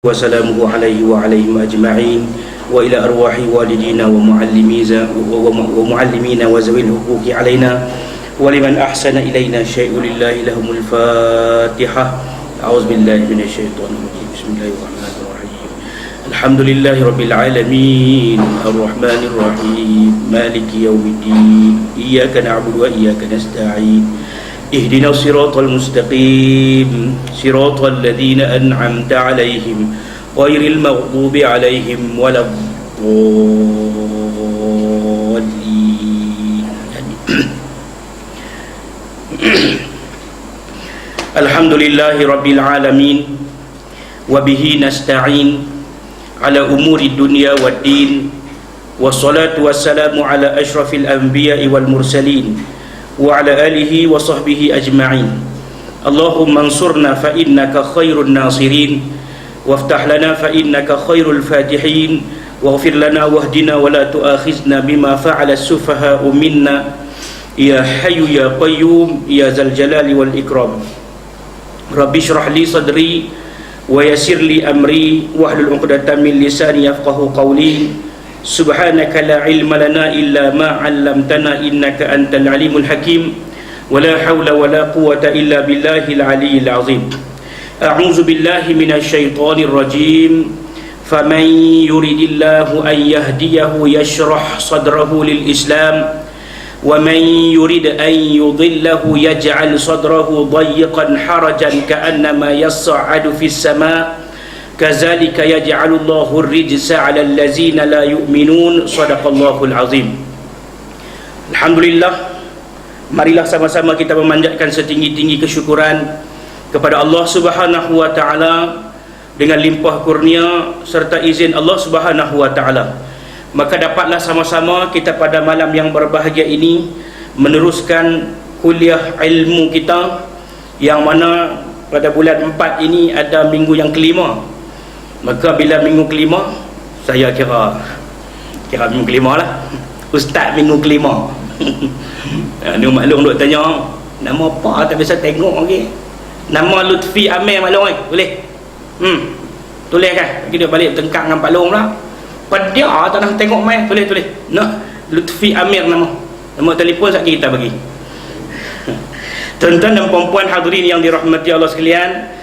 وسلامه عليه وعليهم أجمعين وإلى أرواح والدينا ومعلمين وذوي الحقوق علينا ولمن أحسن إلينا شيء لله لهم الفاتحة. أعوذ بالله من الشيطان الرجيم. بسم الله الرحمن الرحيم. الحمد لله رب العالمين الرحمن الرحيم مالك يوم الدين إياك نعبد وإياك نستعين اهدنا الصراط المستقيم صراط الذين أنعمت عليهم غير المغضوب عليهم ولا الضالين. الحمد لله رب العالمين وبه نستعين على أمور الدنيا والدين والصلاة والسلام على أشرف الأنبياء والمرسلين وعلى آله وصحبه أجمعين. اللهم انصرنا فإنك خير الناصرين وافتح لنا فإنك خير الفاتحين واغفر لنا واهدنا ولا تؤاخذنا بما فعل السفهاء منا يا حي يا قيوم يا ذا الجلال والإكرام. رب اشرح لي صدري ويسر لي أمري واحلل عقدة من لساني يفقهوا قولي. سبحانك لا علم لنا إلا ما علمتنا إنك أنت العليم الحكيم ولا حول ولا قوة إلا بالله العلي العظيم. أعوذ بالله من الشيطان الرجيم. فمن يريد الله أن يهديه يشرح صدره للإسلام ومن يريد أن يضله يجعل صدره ضيقا حرجا كأنما يصعد في السماء كذلك يجعل الله الرجس على الذين لا يؤمنون. صدق الله العظيم. Alhamdulillah, marilah sama-sama kita memanjatkan setinggi-tinggi kesyukuran kepada Allah Subhanahu wa taala dengan limpah kurnia serta izin Allah Subhanahu wa taala. Maka dapatlah sama-sama kita pada malam yang berbahagia ini meneruskan kuliah ilmu kita yang mana pada bulan 4 ini ada minggu yang kelima. Maka bila minggu kelima, saya kira minggu kelima lah, ustaz minggu kelima. Ni maklum duk tanya nama apa, tak biasa tengok lagi. Nama Lutfi Amir maklum boleh? Tulis kan? Kita balik tengkak dengan Pak Long pula. Pada tak nak tengok mai, tulis. Nak Lutfi Amir nama telefon sekali kita bagi. Tuan-tuan dan puan-puan hadirin yang dirahmati Allah sekalian,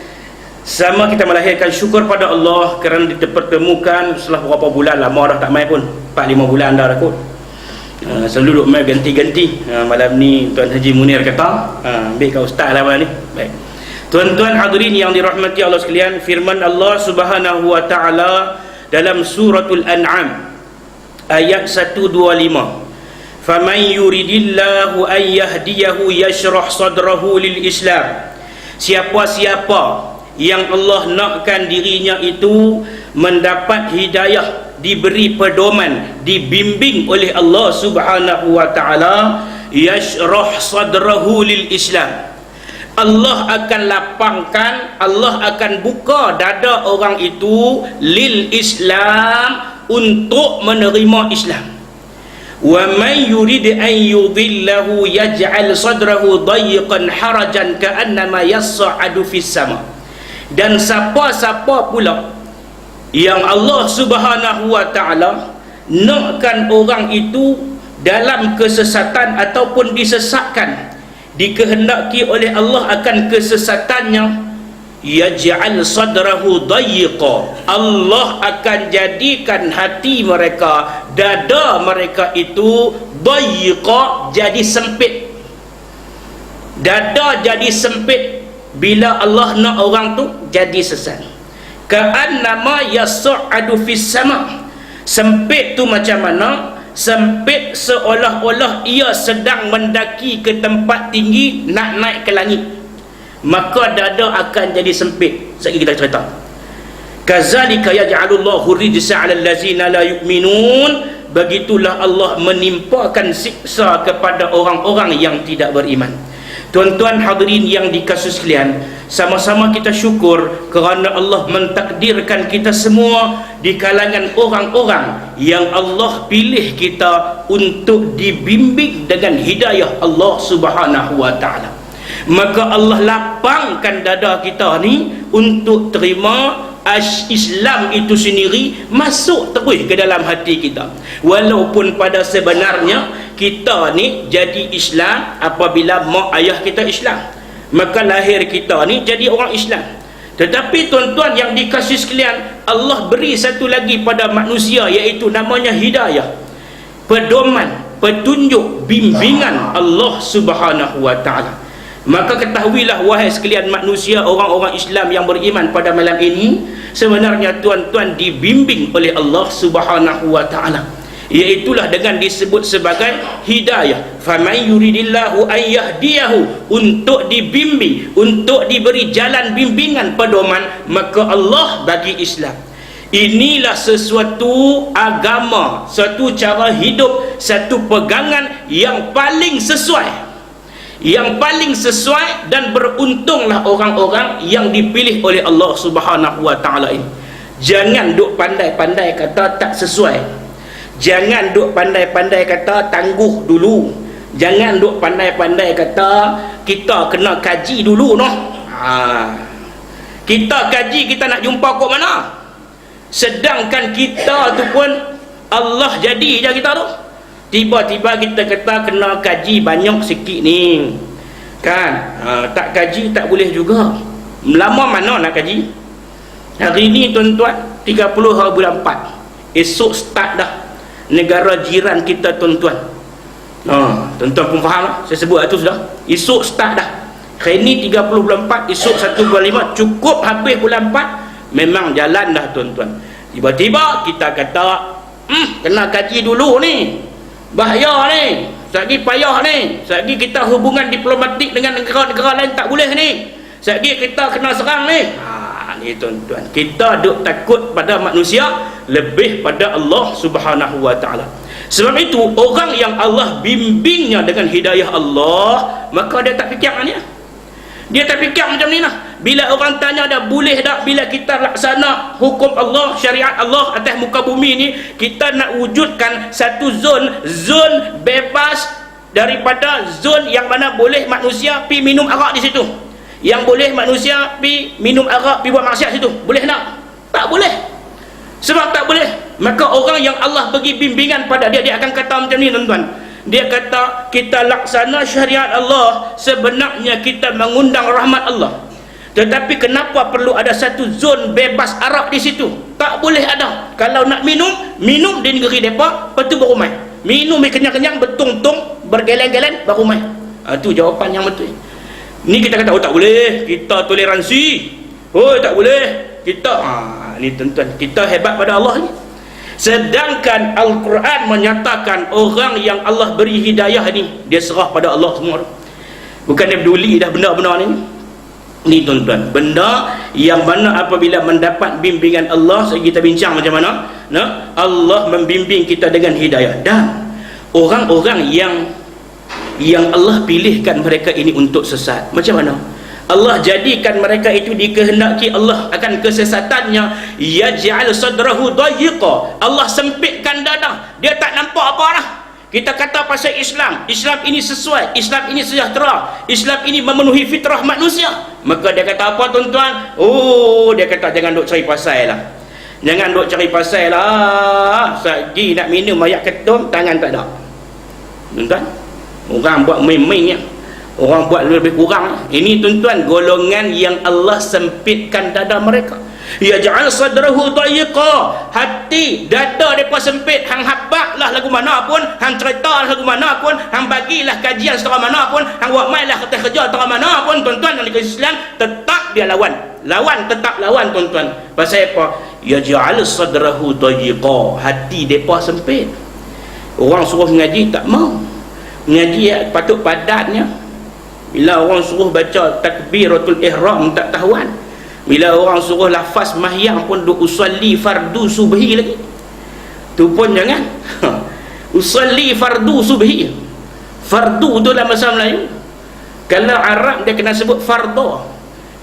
sama kita melahirkan syukur pada Allah kerana dipertemukan setelah beberapa bulan, lama dah tak main pun, 4-5 bulan dah kot. Selalu duduk main ganti-ganti. Malam ni Tuan Haji Munir kata ambil kau ustaz lah malam ni. Baik, tuan-tuan hadirin yang dirahmati Allah sekalian, firman Allah Subhanahu wa taala dalam suratul An'am ayat 125, faman yuridillahu an yahdiyahu yashrah sadrahu lil Islam. Siapa-siapa yang Allah nakkan dirinya itu mendapat hidayah, diberi pedoman, dibimbing oleh Allah Subhanahu wa taala, yashrah sadrahu lil Islam. Allah akan lapangkan, Allah akan buka dada orang itu lil Islam, untuk menerima Islam. Wa man yurid an yudhillahu yaj'al sadrahu dayiqan harajan ka'annama yas'adu fis sama. Dan siapa-siapa pula yang Allah Subhanahu wa taala nakkan orang itu dalam kesesatan ataupun disesatkan, dikehendaki oleh Allah akan kesesatannya, yaj'al sadrahu dayiqa, Allah akan jadikan hati mereka, dada mereka itu dayiqa, jadi sempit. Dada jadi sempit bila Allah nak orang tu jadi sesat. Ka'annama yas'adu fis sama. Sempit tu macam mana? Sempit seolah-olah ia sedang mendaki ke tempat tinggi, nak naik ke langit. Maka dada akan jadi sempit. Sekali kita cerita. Kazalika yaj'alullahu rijsa 'alal ladzina la yu'minun. Begitulah Allah menimpakan siksa kepada orang-orang yang tidak beriman. Tuan-tuan hadirin yang dikasihi sekalian, sama-sama kita syukur kerana Allah mentakdirkan kita semua di kalangan orang-orang yang Allah pilih kita untuk dibimbing dengan hidayah Allah Subhanahu wa taala. Maka Allah lapangkan dada kita ni untuk terima Islam itu sendiri masuk terus ke dalam hati kita. Walaupun pada sebenarnya kita ni jadi Islam apabila mak ayah kita Islam, maka lahir kita ni jadi orang Islam. Tetapi tuan-tuan yang dikasih sekalian, Allah beri satu lagi pada manusia, iaitu namanya hidayah, pedoman, petunjuk, bimbingan Allah Subhanahu wa ta'ala. Maka ketahuilah wahai sekalian manusia, orang-orang Islam yang beriman pada malam ini, sebenarnya tuan-tuan dibimbing oleh Allah Subhanahu wa ta'ala, iaitulah dengan disebut sebagai hidayah. Faman yuridillahu an yahdiyahu, untuk dibimbing, untuk diberi jalan bimbingan pedoman, maka Allah bagi Islam. Inilah sesuatu agama, satu cara hidup, satu pegangan yang paling sesuai, dan beruntunglah orang-orang yang dipilih oleh Allah Subhanahu wa ta'ala ini. Jangan duk pandai-pandai kata tak sesuai, jangan duk pandai-pandai kata tangguh dulu, jangan duk pandai-pandai kata kita kena kaji dulu noh. Kita kaji, kita nak jumpa kok mana? Sedangkan kita tu pun Allah jadi je kita tu. Tiba-tiba kita kata kena kaji banyak sikit ni kan, tak kaji tak boleh juga. Lama mana nak kaji? Hari ni tuan-tuan 30 hari bulan 4, esok start dah negara jiran kita tuan-tuan. Tuan-tuan pun faham lah, saya sebut itu sudah. Esok start dah. Hari ni 30 bulan 4, esok 1 bulan 5, cukup habis bulan 4, memang jalan dah tuan-tuan. Tiba-tiba kita kata kena kaji dulu ni, bahaya ni, sagi payah ni, sagi kita hubungan diplomatik dengan negara-negara lain tak boleh ni, sagi kita kena serang ni. Ni tuan-tuan, kita duk takut pada manusia lebih pada Allah Subhanahu wa ta'ala. Sebab itu orang yang Allah bimbingnya dengan hidayah Allah, maka dia tak fikir ni, dia tak fikir macam ni lah. Bila orang tanya dah boleh tak bila kita laksana hukum Allah, syariat Allah atas muka bumi ni, kita nak wujudkan satu zon bebas daripada zon yang mana boleh manusia pi minum arak di situ, yang boleh manusia pi minum arak, pi buat maksiat situ. Boleh tak? Tak boleh. Sebab tak boleh, maka orang yang Allah bagi bimbingan pada dia, dia akan kata macam ni tuan-tuan. Dia kata kita laksana syariat Allah, sebenarnya kita mengundang rahmat Allah. Tetapi kenapa perlu ada satu zon bebas arak di situ? Tak boleh ada. Kalau nak minum di negeri mereka, lepas tu baru main. Minum kenyang-kenyang, bertung-tung, bergeleng-geleng, baru main. Itu jawapan yang betul. Ni kita kata, oh tak boleh, kita toleransi. Oh tak boleh, kita ni tuan-tuan, kita hebat pada Allah ni. Sedangkan Al-Quran menyatakan orang yang Allah beri hidayah ni, dia serah pada Allah semua. Bukan dia peduli dah benda-benda ni. Ni tuan-tuan, benda yang mana apabila mendapat bimbingan Allah, kita bincang macam mana Allah membimbing kita dengan hidayah. Dan orang-orang yang Allah pilihkan mereka ini untuk sesat, macam mana Allah jadikan mereka itu dikehendaki Allah akan kesesatannya? Yaj'al sadrahu dayiqa, Allah sempitkan dada, dia tak nampak apa dah. Kita kata pasal Islam ini sesuai, Islam ini sejahtera, Islam ini memenuhi fitrah manusia. Maka dia kata apa tuan-tuan? Oh, dia kata jangan duk cari pasal lah, jangan duk cari pasal lah. Sagi nak minum ayak ketum, tangan tak ada. Tuan-tuan, orang buat main-main ya, orang buat lebih kurang. Ini tuan-tuan golongan yang Allah sempitkan dada mereka. Yaj'al sadrahu dayiqa, hati dada depa sempit. Hang habaq lah lagu mana pun, hang cerita lah lagu mana pun, hang bagilah kajian setara mana pun, hang buat main lah kerja setara mana pun, tuan-tuan yang dikasih Islam, tetap dia lawan, tetap lawan tuan-tuan. Pasal apa? Yaj'al sadrahu dayiqa, hati depa sempit. Orang suruh ngaji tak mau. Ngaji ya, patut padatnya. Bila orang suruh baca takbiratul ihram tak tahuan. Bila orang suruh lafaz mahyang pun duk usalli fardu subhi lagi. Tu pun jangan. Usalli fardu subhi. Fardu tu dalam bahasa Melayu. Kalau Arab dia kena sebut fardo.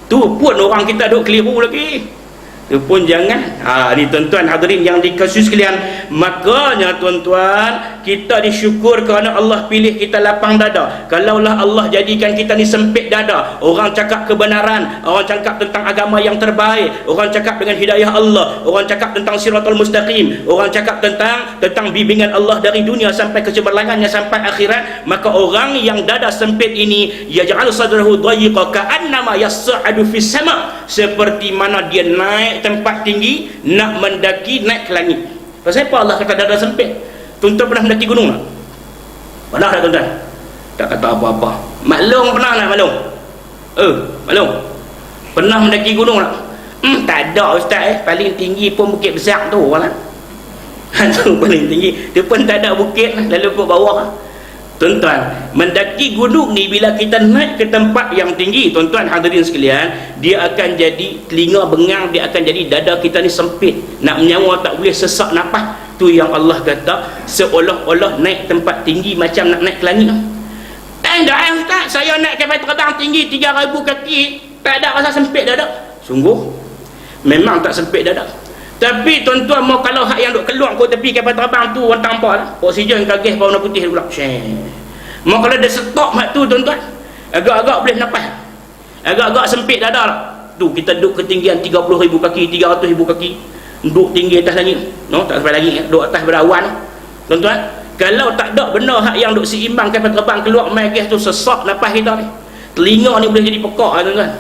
Tu pun orang kita duk keliru lagi. tu pun jangan. Ni tuan-tuan hadirin yang dikasihi sekalian, makanya tuan-tuan, kita disyukur kerana Allah pilih kita lapang dada. Kalaulah Allah jadikan kita ni sempit dada, orang cakap kebenaran, orang cakap tentang agama yang terbaik, orang cakap dengan hidayah Allah, orang cakap tentang siratal mustaqim, orang cakap tentang bimbingan Allah dari dunia sampai kecemerlangannya sampai akhirat, maka orang yang dada sempit ini yaj'al sadrahu dayiqa ka'annama yas'adu fis sama', seperti mana dia naik tempat tinggi nak mendaki, naik ke langit. Pasal apa Allah kata dada sempit? Tuan-tuan pernah mendaki gunung tak? Pernah tak tuan-tuan? Tak kata apa-apa. Maklum pernah tak maklum? Maklum. Pernah mendaki gunung tak? Tak ada ustaz paling tinggi pun Bukit Besar tu lah. Tu paling tinggi. Dia pun tak ada bukit, lalu ke bawah. Tuan-tuan, mendaki gunung ni bila kita naik ke tempat yang tinggi, tuan-tuan hadirin sekalian, dia akan jadi telinga bengang, dia akan jadi dada kita ni sempit, nak menyawa tak boleh, sesak nafas. Tu yang Allah kata seolah-olah naik tempat tinggi macam nak naik ke langit. Tak ada ustaz, saya naik kapal terbang tinggi 3,000 kaki, tak ada rasa sempit dada. Sungguh memang tak sempit dada. Tapi tuan-tuan mau kalau hak yang duk keluar ke tepi kapal terbang tu orang tanpa lah, oksigen kagas warna putih pula. Mau kalau ada stok hak tu tuan-tuan, agak-agak boleh nafas, agak-agak sempit dada lah. Tu kita duduk ketinggian 30,000 kaki, 300,000 kaki, duduk tinggi atas langit, no, tak sampai langit, duduk atas berawan. Tuan-tuan, kalau tak ada benda hak yang duk seimbang kapal terbang keluar mai gas tu, sesak nafas kita ni, telinga ni boleh jadi pekak lah tuan-tuan.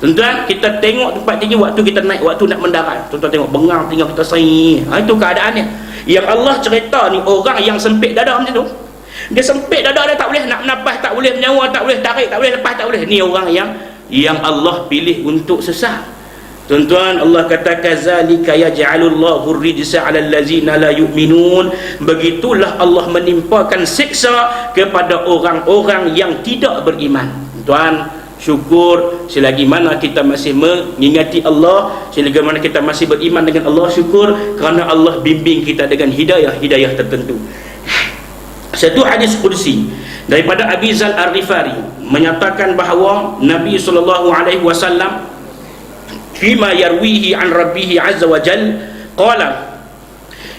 Tuan-tuan, kita tengok tempat tinggi waktu kita naik, waktu nak mendarat, tuan-tuan tengok bengang tinggal kita sering. Itu keadaannya. Yang Allah cerita ni, orang yang sempit dada macam tu, dia sempit dada, dia tak boleh nak nafas, tak boleh menyawa, tak boleh tarik, tak boleh lepas, tak boleh. Ni orang yang Allah pilih untuk sesat. Tuan-tuan, Allah kata kazalika yaj'alullahu rijsa 'alal ladzina la yu'minun. Begitulah Allah menimpakan siksa kepada orang-orang yang tidak beriman. Tuan, syukur selagi mana kita masih mengingati Allah, selagi mana kita masih beriman dengan Allah, syukur kerana Allah bimbing kita dengan hidayah tertentu. Satu hadis qudsi daripada Abi Zal Ar-Rifari menyatakan bahawa Nabi SAW fima yarwihi an rabbih azza wa jal qala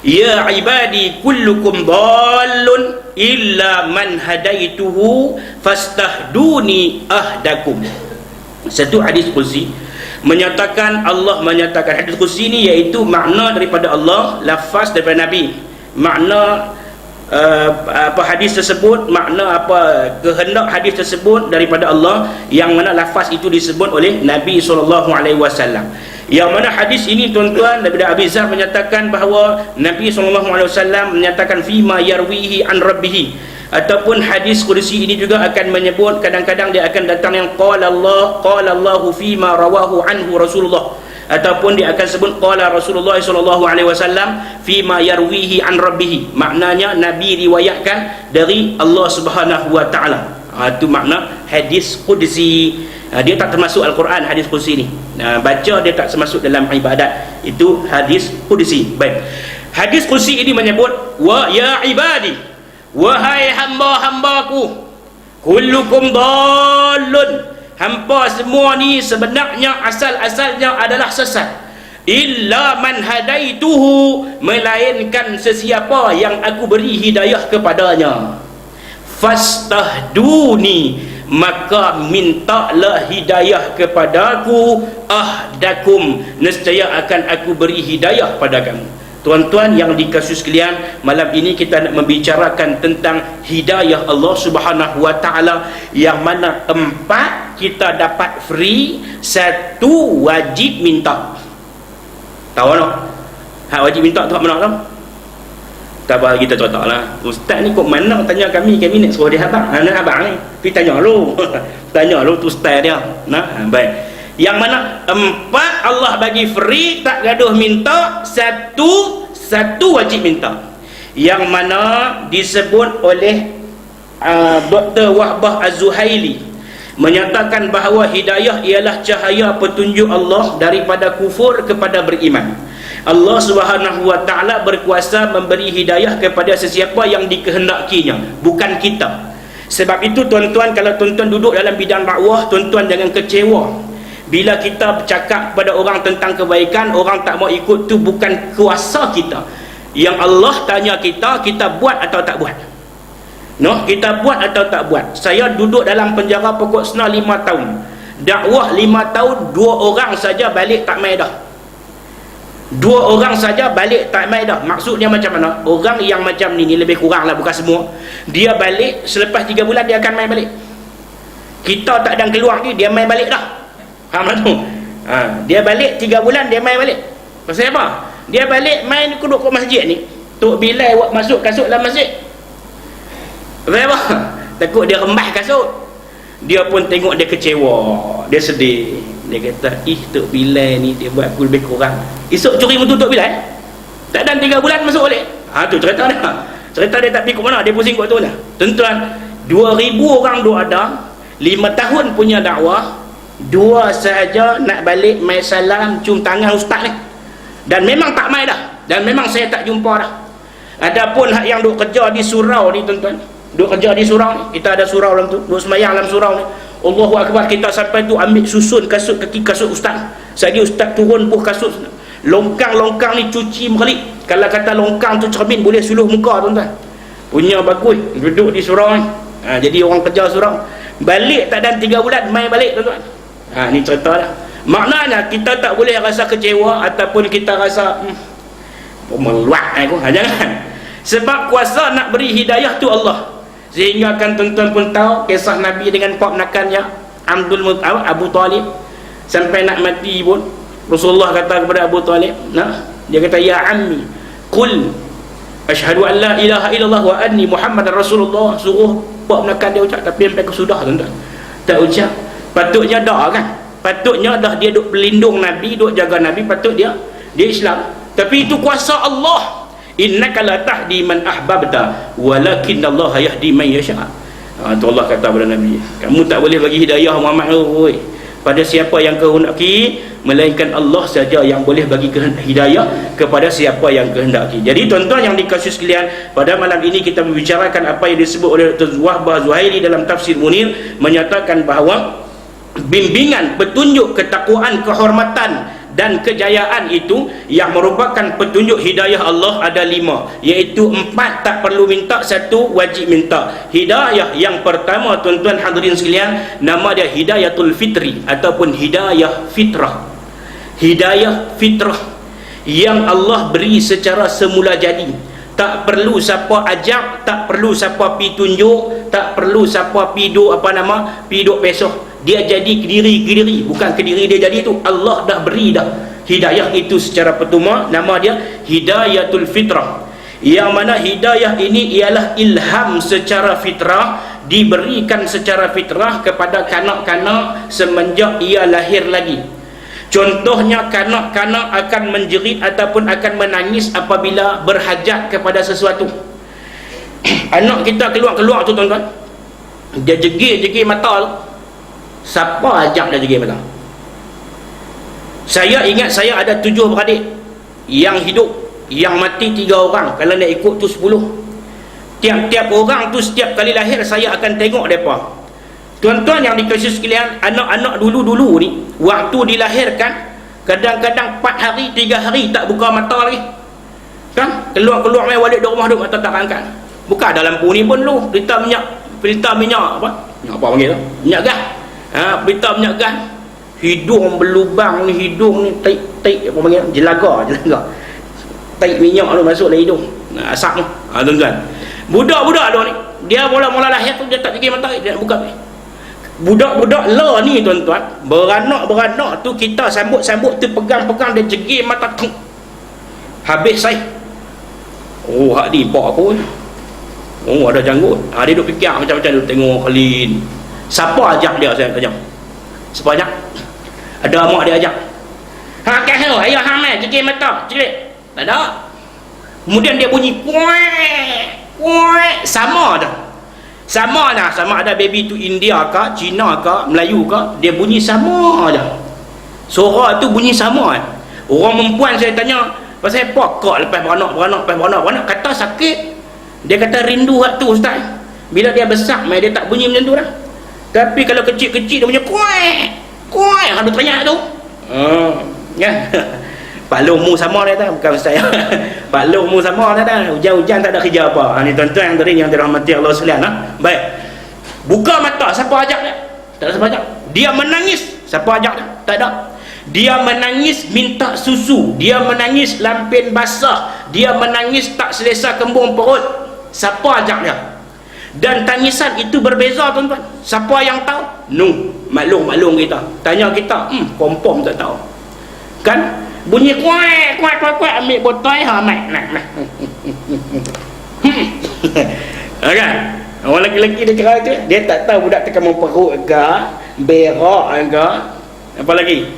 ya ibadi kullukum dallun illa man hadaituhu fastahduni ahdakum. Satu hadis qudsi menyatakan, Allah menyatakan, hadis qudsi ini iaitu makna daripada Allah, lafaz daripada Nabi, makna apa hadis tersebut, makna apa kehendak hadis tersebut daripada Allah, yang mana lafaz itu disebut oleh Nabi SAW. Yang mana hadis ini tuan-tuan daripada Abi Zar menyatakan bahawa Nabi SAW menyatakan fima yarwihi an rabbihi, ataupun hadis qudsi ini juga akan menyebut, kadang-kadang dia akan datang yang qala Allahu fima rawahu anhu Rasulullah, ataupun dia akan sebut qala Rasulullah SAW fima yarwihi an rabbihi, maknanya Nabi riwayatkan dari Allah Subhanahu wa taala. Itu makna hadis qudsi. Dia tak termasuk Al-Quran, hadis qudsi ni. Baca dia tak termasuk dalam ibadat. Itu hadis qudsi. Baik. Hadis qudsi ini menyebut, wa ya ibadi, wahai hamba-hambaku, kullukum dallun, hampa semua ni sebenarnya asal-asalnya adalah sesat, illa man hadaituhu, melainkan sesiapa yang aku beri hidayah kepadanya, fastahduni, maka mintalah hidayah kepadaku, ahdakum, nescaya akan aku beri hidayah pada kamu. Tuan-tuan yang dikasihi sekalian, malam ini kita nak membicarakan tentang hidayah Allah Subhanahu wa taala, yang mana 4 kita dapat free, 1 wajib minta. Tahu tak? Hak wajib minta tu hak mana tahu? Tak apa, kita cerita lah. Ustaz ni kok mana tanya kami nak suruh dia abang. Nak abang ni. Pergi tanya lu. Tanya lu tu ustaz dia. Nah, baik. Yang mana 4 Allah bagi free, tak gaduh minta, 1 wajib minta. Yang mana disebut oleh Dr. Wahbah Az-Zuhaili, menyatakan bahawa hidayah ialah cahaya petunjuk Allah daripada kufur kepada beriman. Allah Subhanahu wa taala berkuasa memberi hidayah kepada sesiapa yang dikehendakinya, bukan kita. Sebab itu tuan-tuan, kalau tuan-tuan duduk dalam bidang dakwah, tuan-tuan jangan kecewa Bila kita bercakap kepada orang tentang kebaikan, orang tak mau ikut, tu bukan kuasa kita. Yang Allah tanya kita, kita buat atau tak buat. No, kita buat atau tak buat. Saya duduk dalam penjara pokok Sena 5 tahun. Dakwah 5 tahun, 2 orang saja balik tak mai dah. 2 orang saja balik tak mai dah. Maksudnya macam mana? Orang yang macam ni lebih kurang lah, bukan semua. Dia balik, selepas 3 bulan dia akan mai balik. Kita tak ada keluar ni, dia mai balik dah. Faham tu? Dia balik 3 bulan, dia mai balik. Pasal apa? Dia balik main duduk kat masjid ni. Tok Bilal buat masuk kasut dalam masjid. Pasal apa? Takut dia rembah kasut. Dia pun tengok, dia kecewa, dia sedih. Dia kata, Tok Bilal ni dia buat aku lebih kurang. Esok curi motor Tok Bilal, tak ada 3 bulan masuk balik. Tu cerita dia. Cerita dia tak pergi ke mana, dia pusing kat tu lah. Tuan-tuan, 2,000 orang duk ada, 5 tahun punya dakwah, 2 sahaja nak balik mai salam cium tangan ustaz ni. Dan memang tak mai dah. Dan memang saya tak jumpa dah. Adapun hak yang duk kerja di surau ni tuan-tuan, duk kerja di surau ni, kita ada surau dalam tu, duk semayang dalam surau ni. Allahu Akbar, kita sampai tu ambil susun kasut kaki kasut ustaz. Sagi ustaz turun puh kasut. Longkang-longkang ni cuci balik. Kalau kata longkang tu cermin, boleh suluh muka tuan-tuan. Punya bagus, duduk di surau ni. Jadi orang kerja surau. Balik tak ada 3 bulan, mai balik tuan-tuan. Ni cerita dah. Maknanya kita tak boleh rasa kecewa ataupun kita rasa meluat aku. Jangan. Sebab kuasa nak beri hidayah tu Allah. Sehingga kan tuan-tuan pun tahu kisah Nabi dengan ponakannya Abu Talib. Sampai nak mati pun Rasulullah kata kepada Abu Talib, dia kata, ya ammi qul asyhadu an la ilaha illallah wa anni Muhammadar Rasulullah. Suruh ponakan dia ucap, tapi sampai kesudah tuan-tuan tak ucap. Patutnya dah kan, patutnya dah dia duk pelindung Nabi, duk jaga Nabi, patut dia Islam. Tapi itu kuasa Allah. Innaka la tahdi man ahbabta walakinnallaha yahdi man yasha. Tu Allah kata kepada Nabi, kamu tak boleh bagi hidayah Muhammad pada siapa yang kehendaki, melainkan Allah saja yang boleh bagi hidayah kepada siapa yang kehendaki. Jadi tuan-tuan yang dikasihi sekalian, pada malam ini kita membicarakan apa yang disebut oleh Dr. Wahbah Zuhairi dalam Tafsir Munir, menyatakan bahawa bimbingan, petunjuk, ketakwaan, kehormatan dan kejayaan itu yang merupakan petunjuk hidayah Allah ada 5, iaitu 4 tak perlu minta, 1 wajib minta. Hidayah yang pertama tuan-tuan hadirin sekalian, nama dia hidayatul fitri ataupun hidayah fitrah. Hidayah fitrah yang Allah beri secara semula jadi. Tak perlu siapa ajak, tak perlu siapa pi tunjuk, tak perlu siapa pi duk pi duk pesoh. Dia jadi kediri, bukan kediri dia jadi tu, Allah dah beri dah hidayah itu secara pertama. Nama dia hidayatul fitrah, yang mana hidayah ini ialah ilham secara fitrah, diberikan secara fitrah kepada kanak-kanak semenjak ia lahir lagi. Contohnya, kanak-kanak akan menjerit ataupun akan menangis apabila berhajat kepada sesuatu. Anak kita keluar tu tuan-tuan, dia jegir mata tu, siapa ajak dia jegir mata? Saya ingat saya ada 7 beradik yang hidup, yang mati 3 orang. Kalau nak ikut tu 10. Tiap-tiap orang tu setiap kali lahir saya akan tengok mereka. Tuan-tuan yang dikasihi sekalian, anak-anak dulu-dulu ni waktu dilahirkan, kadang-kadang 4 hari 3 hari tak buka mata lagi kan, keluar-keluar main balik dari rumah duk mata tak angkat. Buka dalam lampu ni pun dulu pelita minyak apa panggil tu, minyak gas. Pelita minyak gas, hidung berlubang ni, hidung ni taik apa panggil, jelaga taik minyak tu masuk dalam hidung, asap tu. Tuan-tuan, budak-budak tu ni dia mula-mula lahir tu dia tak gigit mata, dia nak buka. Budak-budak lah ni tuan-tuan, beranak tu kita sambut tu, pegang-pegang dia jegir mata tung. Habis saya, hak ni pak aku, ada janggut. Dia duk fikir macam-macam, dia tengok kali ni. Siapa ajak dia? Saya tanya, siapa ajak? Ada mak dia ajak. Kan ayah hang mai jegir mata, cerit. Tak ada. Kemudian dia bunyi kuek, sama dah. Sama ada baby tu India ke, Cina ke, Melayu ke, dia bunyi sama dah. Suara tu bunyi sama. Orang perempuan saya tanya, pasal apa kak lepas beranak, kata sakit. Dia kata rindu hak tu ustaz. Bila dia besar mai dia tak bunyi macam tu dah. Tapi kalau kecil-kecil dia punya kuai ada teriak tu. Ya. Pak Long mu sama dia tak, bukan saya. Pak Long mu sama dia tak. Hujan-hujan tak ada kerja apa. Ni tuan-tuan yang dirahmati Allah sekalian. Baik. Buka mata, siapa ajak dia? Tak ada siapa ajak. Dia menangis, siapa ajak dia? Tak ada. Dia menangis minta susu, dia menangis lampin basah, dia menangis tak selesa kembung perut. Siapa ajak dia? Dan tangisan itu berbeza tuan-tuan. Siapa yang tahu? Maklum kita. Tanya kita, kompom tak tahu. Kan? Bunyi kuat, ambil botol mat. Kan? Orang lelaki dia kira tu, dia tak tahu budak tekan perut ke, berak ke, apa lagi?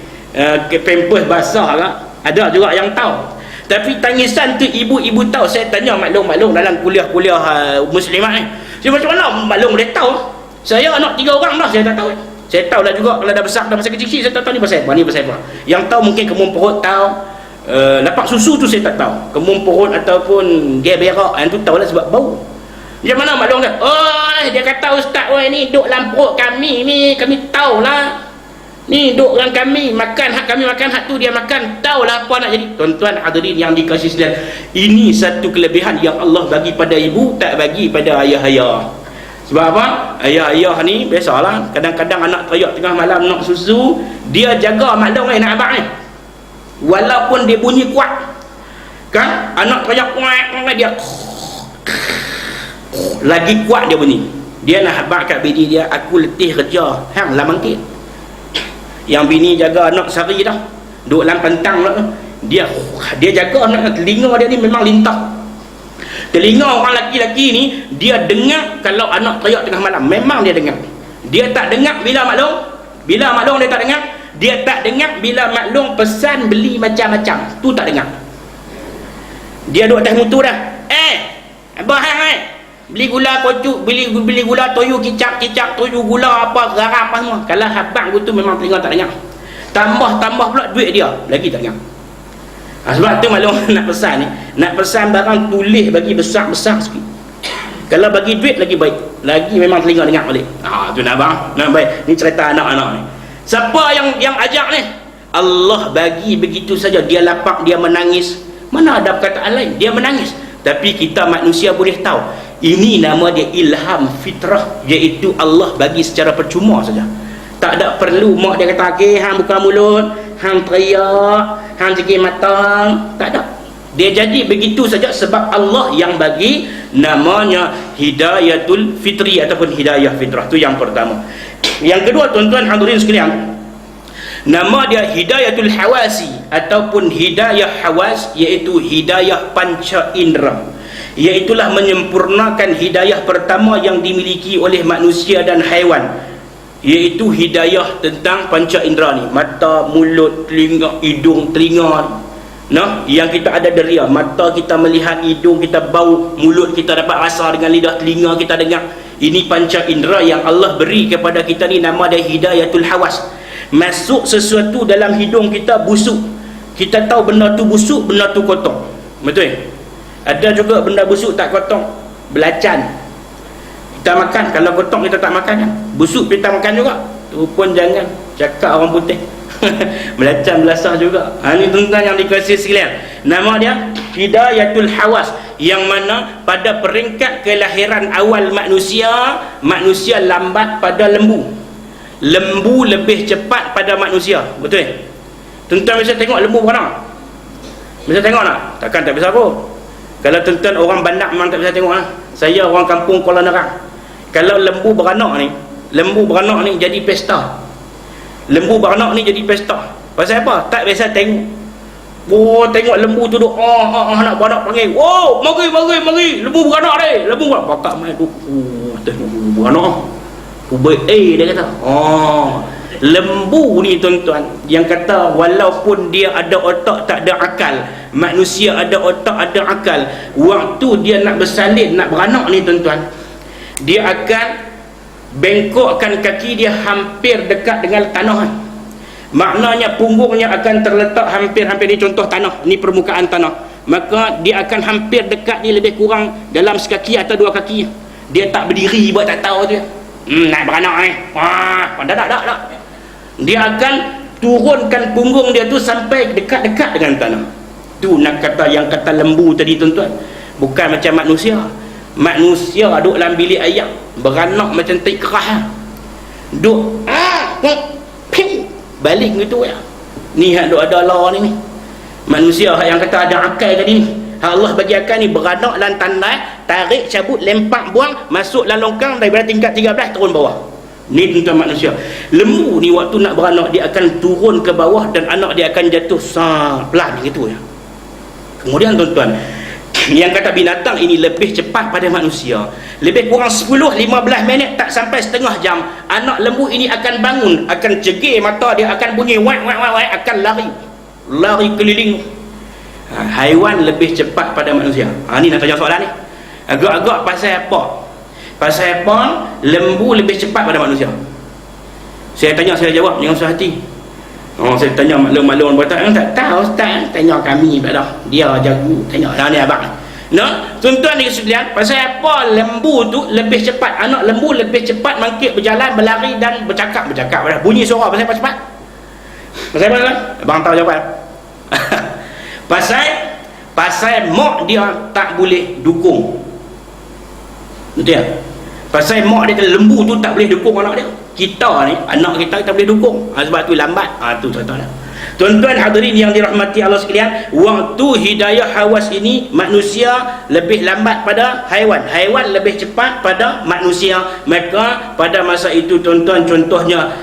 Pampers basah ke. Ada juga yang tahu. Tapi tangisan tu ibu-ibu tahu. Saya tanya maklum dalam kuliah-kuliah muslimat ni. Saya macam mana maklum boleh tahu? Saya anak 3 orang dah, saya tak tahu. Saya tahu lah juga kalau dah besar, dah masa kecil saya tak tahu ni pasal apa. Yang tahu mungkin kemung perut tahu. Lapak susu tu saya tak tahu. Kemung perut ataupun dia berak, yang tu tahu lah sebab bau. Macam mana maklum dia? Oh, dia kata ustaz, ni duduk dalam perut kami ni, kami tahulah. Ni duduk dengan kami, makan hak kami makan, hak tu dia makan, tahulah apa nak jadi. Tuan-tuan hadirin yang dikasihi sekalian, ini satu kelebihan yang Allah bagi pada ibu, tak bagi pada ayah-ayah. Sebab apa? Ayah-ayah ni biasalah, kadang-kadang anak teriak tengah malam nak susu, dia jaga maklum nak abang ni. Walaupun dia bunyi kuat. Kan? Anak teriak kuat, dia lagi kuat dia bunyi. Dia nak habaq kat bini dia, aku letih kerja, hang lah mangkit. Yang bini jaga anak sehari dah, duduk dalam pentang lah, dia jaga anak, telinga dia ni memang lintah. Telinga orang lelaki-lelaki ni, dia dengar kalau anak teriak tengah malam, memang dia dengar. Dia tak dengar bila maklum dia tak dengar. Dia tak dengar bila maklum pesan beli macam-macam, tu tak dengar. Dia duduk atas motor dah, abang hang beli gula kocok, beli gula toyu, kicap toyu gula apa garam apa semua. Kalau habang tu memang telinga tak dengar. Tambah pula duit dia lagi tak dengar. Sebab tu maklum nak pesan barang, tulis bagi besar-besar sikit. Kalau bagi duit lagi baik, lagi memang telinga dengar balik. Tu nak bang, nak baik. Ni cerita anak-anak ni. Siapa yang ajak ni? Allah bagi begitu saja, dia lapang, dia menangis. Mana ada perkataan lain, dia menangis. Tapi kita manusia boleh tahu, ini nama dia ilham fitrah, iaitu Allah bagi secara percuma saja. Tak ada perlu mak dia kata, okey, hang buka mulut, hang teriak, hang jegil matang, tak ada. Dia jadi begitu saja sebab Allah yang bagi, namanya hidayatul fitri ataupun hidayah fitrah. Tu yang pertama. Yang kedua, tuan-tuan hadirin sekalian, nama dia hidayatul hawasi ataupun hidayah hawas, iaitu hidayah panca indera. Iaitulah menyempurnakan hidayah pertama yang dimiliki oleh manusia dan haiwan, iaitu hidayah tentang panca indera ni, mata, mulut, telinga, hidung, telinga. Yang kita ada deria, mata kita melihat, hidung kita bau, mulut kita dapat rasa dengan lidah, telinga kita dengar. Ini panca indera yang Allah beri kepada kita ni, nama dia hidayatul hawas. Masuk sesuatu dalam hidung kita busuk, kita tahu benda tu busuk, benda tu kotor. Betul? Ada juga benda busuk tak kotor, belacan. Kita makan, kalau kotor kita tak makan kan? Busuk kita makan juga. Tu pun jangan cakap orang putih. Belacan belasah juga. Ini tuan-tuan yang dikasihi sekalian, nama dia hidayatul hawas, yang mana pada peringkat kelahiran awal manusia lambat pada lembu. Lembu lebih cepat pada manusia. Betul? Tuan-tuan bisa tengok lembu beranak? Bisa tengok tak? Takkan tak bisa apa. Kalau tuan-tuan orang bandar memang tak bisa tengok lah. Saya orang kampung Kuala Nerang. Kalau lembu beranak ni jadi pesta. Lembu beranak ni jadi pesta. Pasal apa? Tak biasa tengok. Tengok lembu tu duk anak beranak panggil. Mari lembu beranak ni. Lembu beranak bakak mai tu. Lembu beranak. Dia kata. Lembu ni tuan-tuan, yang kata walaupun dia ada otak tak ada akal, manusia ada otak ada akal, waktu dia nak bersalin, nak beranak ni tuan-tuan, dia akan bengkokkan kaki dia hampir dekat dengan tanah. Maknanya punggungnya akan terletak hampir ni, contoh tanah, ni permukaan tanah, maka dia akan hampir dekat ni, lebih kurang dalam sekaki atau 2 kaki. Dia tak berdiri buat tak tahu tu. Nak beranak ni. Tak. Dia akan turunkan punggung dia tu sampai dekat-dekat dengan tanah. Tu nak kata yang kata lembu tadi tuan-tuan, bukan macam manusia. Manusia duduk dalam bilik ayam beranak macam tai kerah, duduk balik gitu ya. Ni hak duk ada law ni. Manusia yang kata ada akal tadi ni, Allah bagi akal ni, beranak dalam tandai, tarik, cabut, lempak, buang, masuk dalam longkang daripada tingkat 13 turun bawah. Ni tuan manusia. Lembu ni waktu nak beranak, dia akan turun ke bawah dan anak dia akan jatuh pelan gitu ya. Kemudian tuan-tuan, yang kata binatang ini lebih cepat pada manusia, lebih kurang 10-15 minit, tak sampai setengah jam, anak lembu ini akan bangun, akan cegir mata dia, akan bunyi wak wak wak wak, akan lari keliling. Haiwan lebih cepat pada manusia. Ni nak tanya soalan ni agak-agak pasal apa? Pasal apa lembu lebih cepat pada manusia? Saya tanya, saya jawab, jangan susah hati. Saya tanya maklum-maklum berkata, tak tahu Ustaz, tanya kami pula dah. Dia jago, tanya dah ni abang. Tuan-tuan ni sekalian, pasal apa lembu tu lebih cepat? Anak lembu lebih cepat mangkit, berjalan, berlari dan bercakap. Bunyi suara pasal apa cepat? Pasal apa tuan? Abang tahu jawapan. Pasal mak dia tak boleh dukung. Betul tak? Pasal mak dia, lembu tu tak boleh dukung anak dia. Kita ni, anak kita boleh dukung. Sebab tu lambat. Tu tuan-tuan. Tuan-tuan hadirin yang dirahmati Allah sekalian, waktu hidayah hawas ini, manusia lebih lambat pada haiwan. Haiwan lebih cepat pada manusia. Maka pada masa itu tuan-tuan, contohnya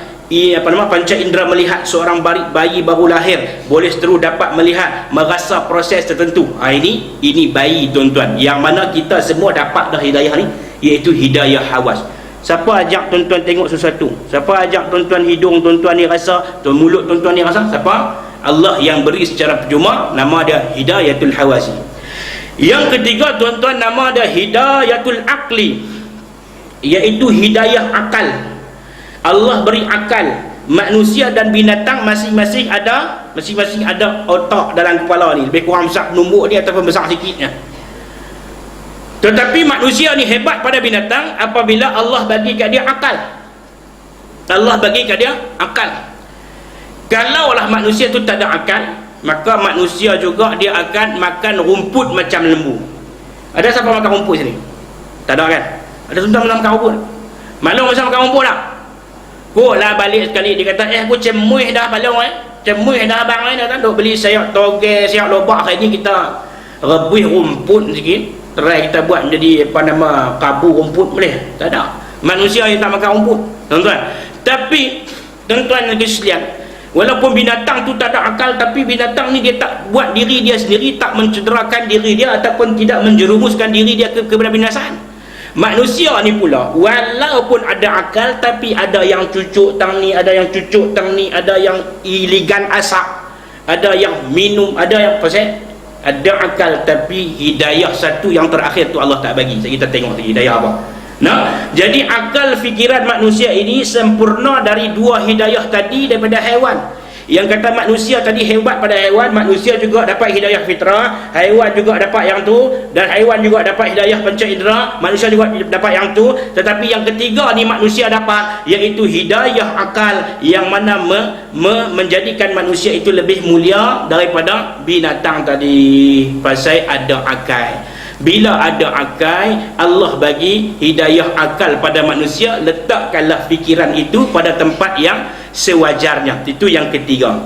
panca indera melihat seorang bayi baru lahir, boleh terus dapat melihat, merasa proses tertentu. Ini bayi tuan-tuan, yang mana kita semua dapat dah hidayah ni, iaitu hidayah hawas. Siapa ajak tuan-tuan tengok sesuatu? Siapa ajak tuan-tuan hidung tuan-tuan ni rasa, mulut tuan-tuan ni rasa? Siapa? Allah yang beri secara percuma. Nama dia hidayatul hawasi. Yang ketiga tuan-tuan, nama dia hidayatul aqli, iaitu hidayah akal. Allah beri akal. Manusia dan binatang masing-masing ada otak dalam kepala ni, lebih kurang besar penumbuk dia ataupun besar sikitnya. Tetapi manusia ni hebat pada binatang apabila Allah bagi kat dia akal. Allah bagi kat dia akal. Kalaulah manusia tu tak ada akal, maka manusia juga dia akan makan rumput macam lembu. Ada siapa makan rumput sini? Tak ada kan? Ada tuan-tuan makan rumput? Maklum masa makan rumput tak? Kok lah balik sekali dia kata, aku cemuih dah balong cemuih dah abang dah kan, duk beli sayap toge, sayap lobak. Hari ni kita rebus rumput sikit, try kita buat menjadi kabu rumput boleh? Tak ada. Manusia yang tak makan rumput tuan-tuan. Tapi tuan-tuan negeri sekalian, walaupun binatang tu tak ada akal, tapi binatang ni dia tak buat diri dia sendiri, tak mencederakan diri dia ataupun tidak menjerumuskan diri dia kepada binasaan. Manusia ni pula, walaupun ada akal, tapi ada yang cucuk tang ni, ada yang cucuk tang ni, ada yang iligan asap, ada yang minum, ada yang pasal ada akal, tapi hidayah satu yang terakhir tu Allah tak bagi. Kita tengok hidayah apa. Jadi akal fikiran manusia ini sempurna dari dua hidayah tadi daripada haiwan. Yang kata manusia tadi hebat pada haiwan, manusia juga dapat hidayah fitrah, haiwan juga dapat yang tu, dan haiwan juga dapat hidayah panca indera, manusia juga dapat yang tu. Tetapi yang ketiga ni manusia dapat, iaitu hidayah akal, yang mana menjadikan manusia itu lebih mulia daripada binatang tadi, pasal ada akal. Bila ada akal, Allah bagi hidayah akal pada manusia, letakkanlah fikiran itu pada tempat yang sewajarnya. Itu yang ketiga.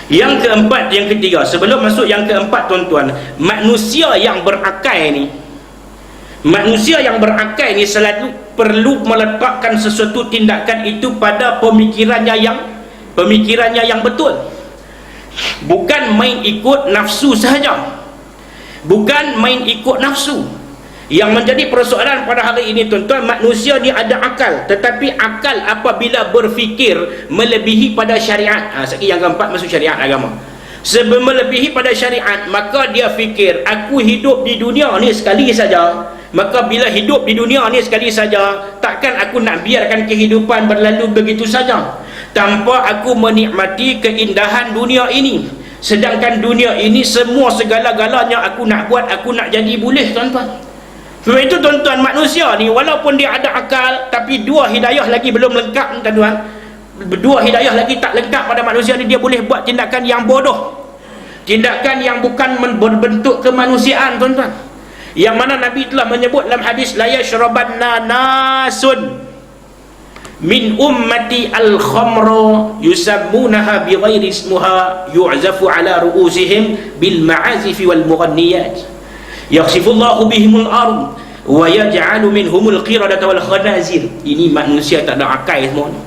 Yang keempat, sebelum masuk yang keempat tuan-tuan, manusia yang berakal ni selalu perlu meletakkan sesuatu tindakan itu pada pemikirannya yang betul, bukan main ikut nafsu sahaja. Yang menjadi persoalan pada hari ini tuan-tuan, manusia ni ada akal, tetapi akal apabila berfikir melebihi pada syariat, yang keempat masuk syariat agama. Sebelum melebihi pada syariat, maka dia fikir, aku hidup di dunia ni sekali saja, maka bila hidup di dunia ni sekali saja, takkan aku nak biarkan kehidupan berlalu begitu saja tanpa aku menikmati keindahan dunia ini. Sedangkan dunia ini semua segala-galanya aku nak buat, aku nak jadi, boleh tuan-tuan. Sebab itu tuan-tuan, manusia ni walaupun dia ada akal, tapi dua hidayah lagi belum lengkap tuan-tuan. Dua hidayah lagi tak lengkap pada manusia ni, dia boleh buat tindakan yang bodoh, tindakan yang bukan berbentuk kemanusiaan, tuan-tuan. Yang mana Nabi telah menyebut dalam hadis, la yashrabanna nasun min ummati al-khamra yusammunaha bighairi ismuha yu'zafu ala ru'usihim bil ma'azif wal mughanniyat yakhsifullahu bihimul ard wa yaj'alu minhumul qiradata wal khanazir. Ini manusia tak ada akal semua ni.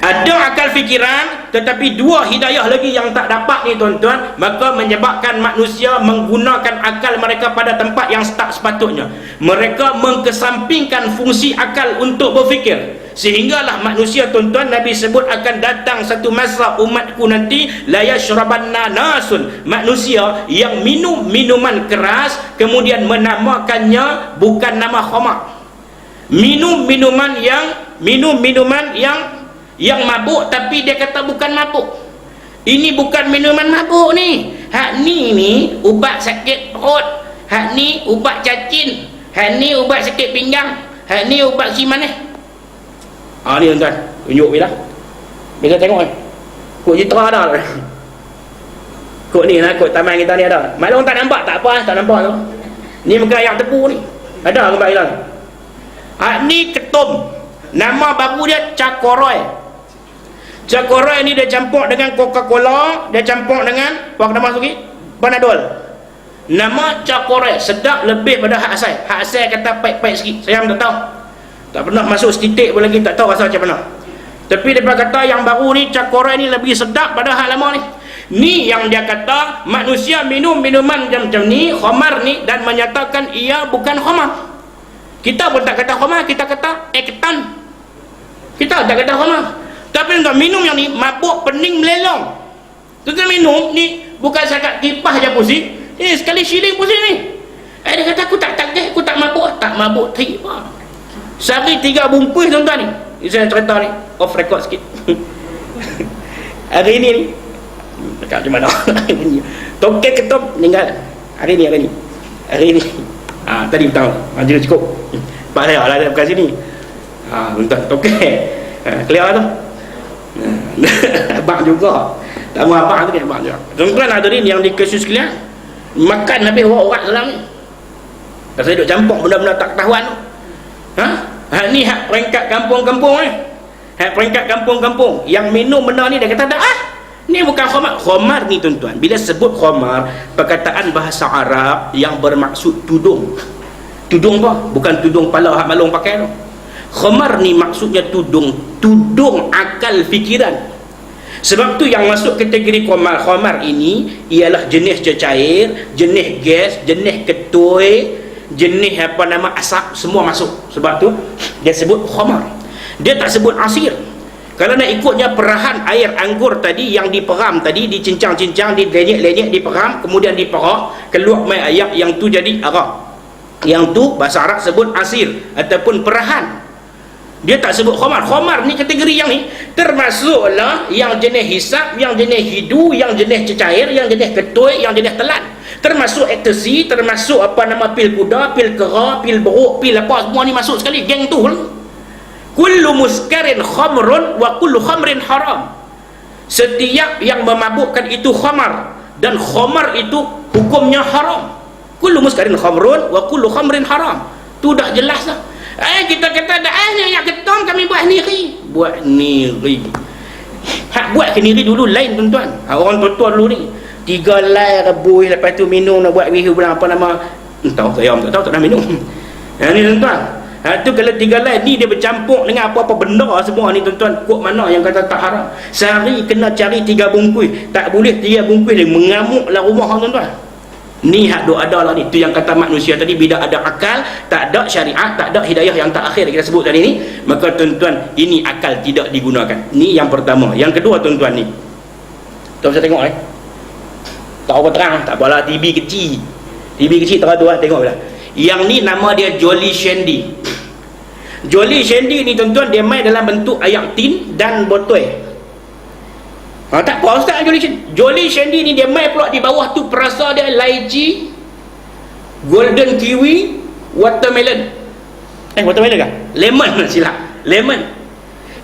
Ada akal fikiran, tetapi dua hidayah lagi yang tak dapat ni, tuan-tuan, maka menyebabkan manusia menggunakan akal mereka pada tempat yang tak sepatutnya. Mereka mengkesampingkan fungsi akal untuk berfikir, sehinggalah manusia, tuan-tuan, Nabi sebut akan datang satu masa umatku nanti la yashrabanna nasun, manusia yang minum minuman keras kemudian menamakannya bukan nama khamar. Minum minuman yang mabuk, tapi dia kata bukan mabuk. Ini bukan minuman mabuk ni. Hak ni ubat sakit perut. Hak ni ubat cacing. Hak ni ubat sakit pinggang. Hak ni ubat si mana? Ni tuan-tuan, tunjuk bila. Bila tengok ni. Kok jitra dah. Kok ni lah, kok taman kita ni ada. Maklum tak nampak, tak apa, tak nampak tu. Ni bukan yang tepu ni. Ada gambar hilang. Hak ni ketum. Nama baru dia Cakoroy. Cakoroy ni dia campur dengan Coca-Cola, dia campur dengan apa nama lagi? Panadol. Nama Cakoroy, sedap lebih pada hak asal. Hak asal kata pahit-pahit sikit. Saya tak tahu. Tak pernah masuk setitik pun lagi, tak tahu rasa macam mana. Tapi dia kata yang baru ni Cakoroy ni lebih sedap pada hak lama ni. Ni yang dia kata manusia minum minuman macam ni, khamar ni, dan menyatakan ia bukan khamar. Kita pun tak kata khamar, kita kata ektan. Kita tak kata khamar. Tapi tuan minum yang ni mabuk pening melelong. Tuan minum ni bukan sangat kipas je pusing. Sekali shilling pusing ni. Dia kata aku tak takut, aku tak mabuk. Tak mabuk tiba. Sehari 3 bungkus tuan-tuan ni. Saya cerita ni off record sikit. Hari ni dekat di mana? Tokek ketum meninggal. Hari ni. Tadi petang. Majlis cukup. Pak saya lah dekat sini. Tuan-tuan tokek. Clear tu. Abang juga. Tak mau abang tu, abang juga. Tuan-tuan hadirin yang dikasih sekalian, makan habis orang-orang dalam ni. Tak saya duk campur benda-benda tak ketahuan tu. Hak ni hak peringkat kampung-kampung ni. Hak peringkat kampung-kampung yang minum benda ni, dia kata ni bukan khamar. Khamar ni, tuan-tuan, bila sebut khamar, perkataan bahasa Arab yang bermaksud tudung. Tudung apa? Bukan tudung pala hak malung pakai tu. Khamar ni maksudnya tudung akal fikiran. Sebab tu yang masuk kategori khamar ini ialah jenis cecair, jenis gas, jenis ketui, jenis asap, semua masuk. Sebab tu dia sebut khamar. Dia tak sebut asir. Kalau nak ikutnya perahan air anggur tadi yang diperam tadi, dicincang-cincang, dilenyek-lenyek, diperam, kemudian diperah, keluar mai air, yang tu jadi arak. Yang tu bahasa Arab sebut asir ataupun perahan. Dia tak sebut khamar. Khamar ni kategori yang ni termasuklah yang jenis hisap, yang jenis hidu, yang jenis cecair, yang jenis ketui, yang jenis telan. Termasuk ecstasy, termasuk pil kuda, pil kera, pil beruk, pil apa, semua ni masuk sekali. Geng tu. Kullu muskarin khamrun wa kullu khamrin haram. Setiap yang memabukkan itu khamar, dan khamar itu hukumnya haram. Kullu muskarin khamrun wa kullu khamrin haram. Tu dah jelas dah. Kita kata yang ketom kami buat sendiri. Buat sendiri. Hak buat sendiri dulu lain, tuan-tuan. Orang tua-tua dulu ni 3 lai rebus, lepas tu minum, nak buat wihu apa nama, entah saya tak tahu, tak nak minum. Ni tuan-tuan, tu kalau 3 lai ni dia bercampur dengan apa-apa benda semua ni, tuan-tuan. Kok mana yang kata tak haram? Sehari kena cari 3 bungkus. Tak boleh 3 bungkus dia mengamuklah rumah, tuan-tuan. Ni hak duk ada lah ni. Tu yang kata manusia tadi, bila ada akal, tak ada syariat, tak ada hidayah yang tak akhir kita sebut tadi ni, maka tuan-tuan, ini akal tidak digunakan. Ni yang pertama. Yang kedua, tuan-tuan, ni tuan bisa tengok tak apa terang, tak apalah, TV kecil terang tu lah, tengok lah. Yang ni nama dia Jolly Shandy. Jolly Shandy ni, tuan-tuan, dia main dalam bentuk ayak tin dan botol. Tak apa ustaz Jolly Shandy ni dia main pula di bawah tu, perasa dia lychee, golden kiwi, watermelon. Watermelon kan? Lemon silap. Lemon.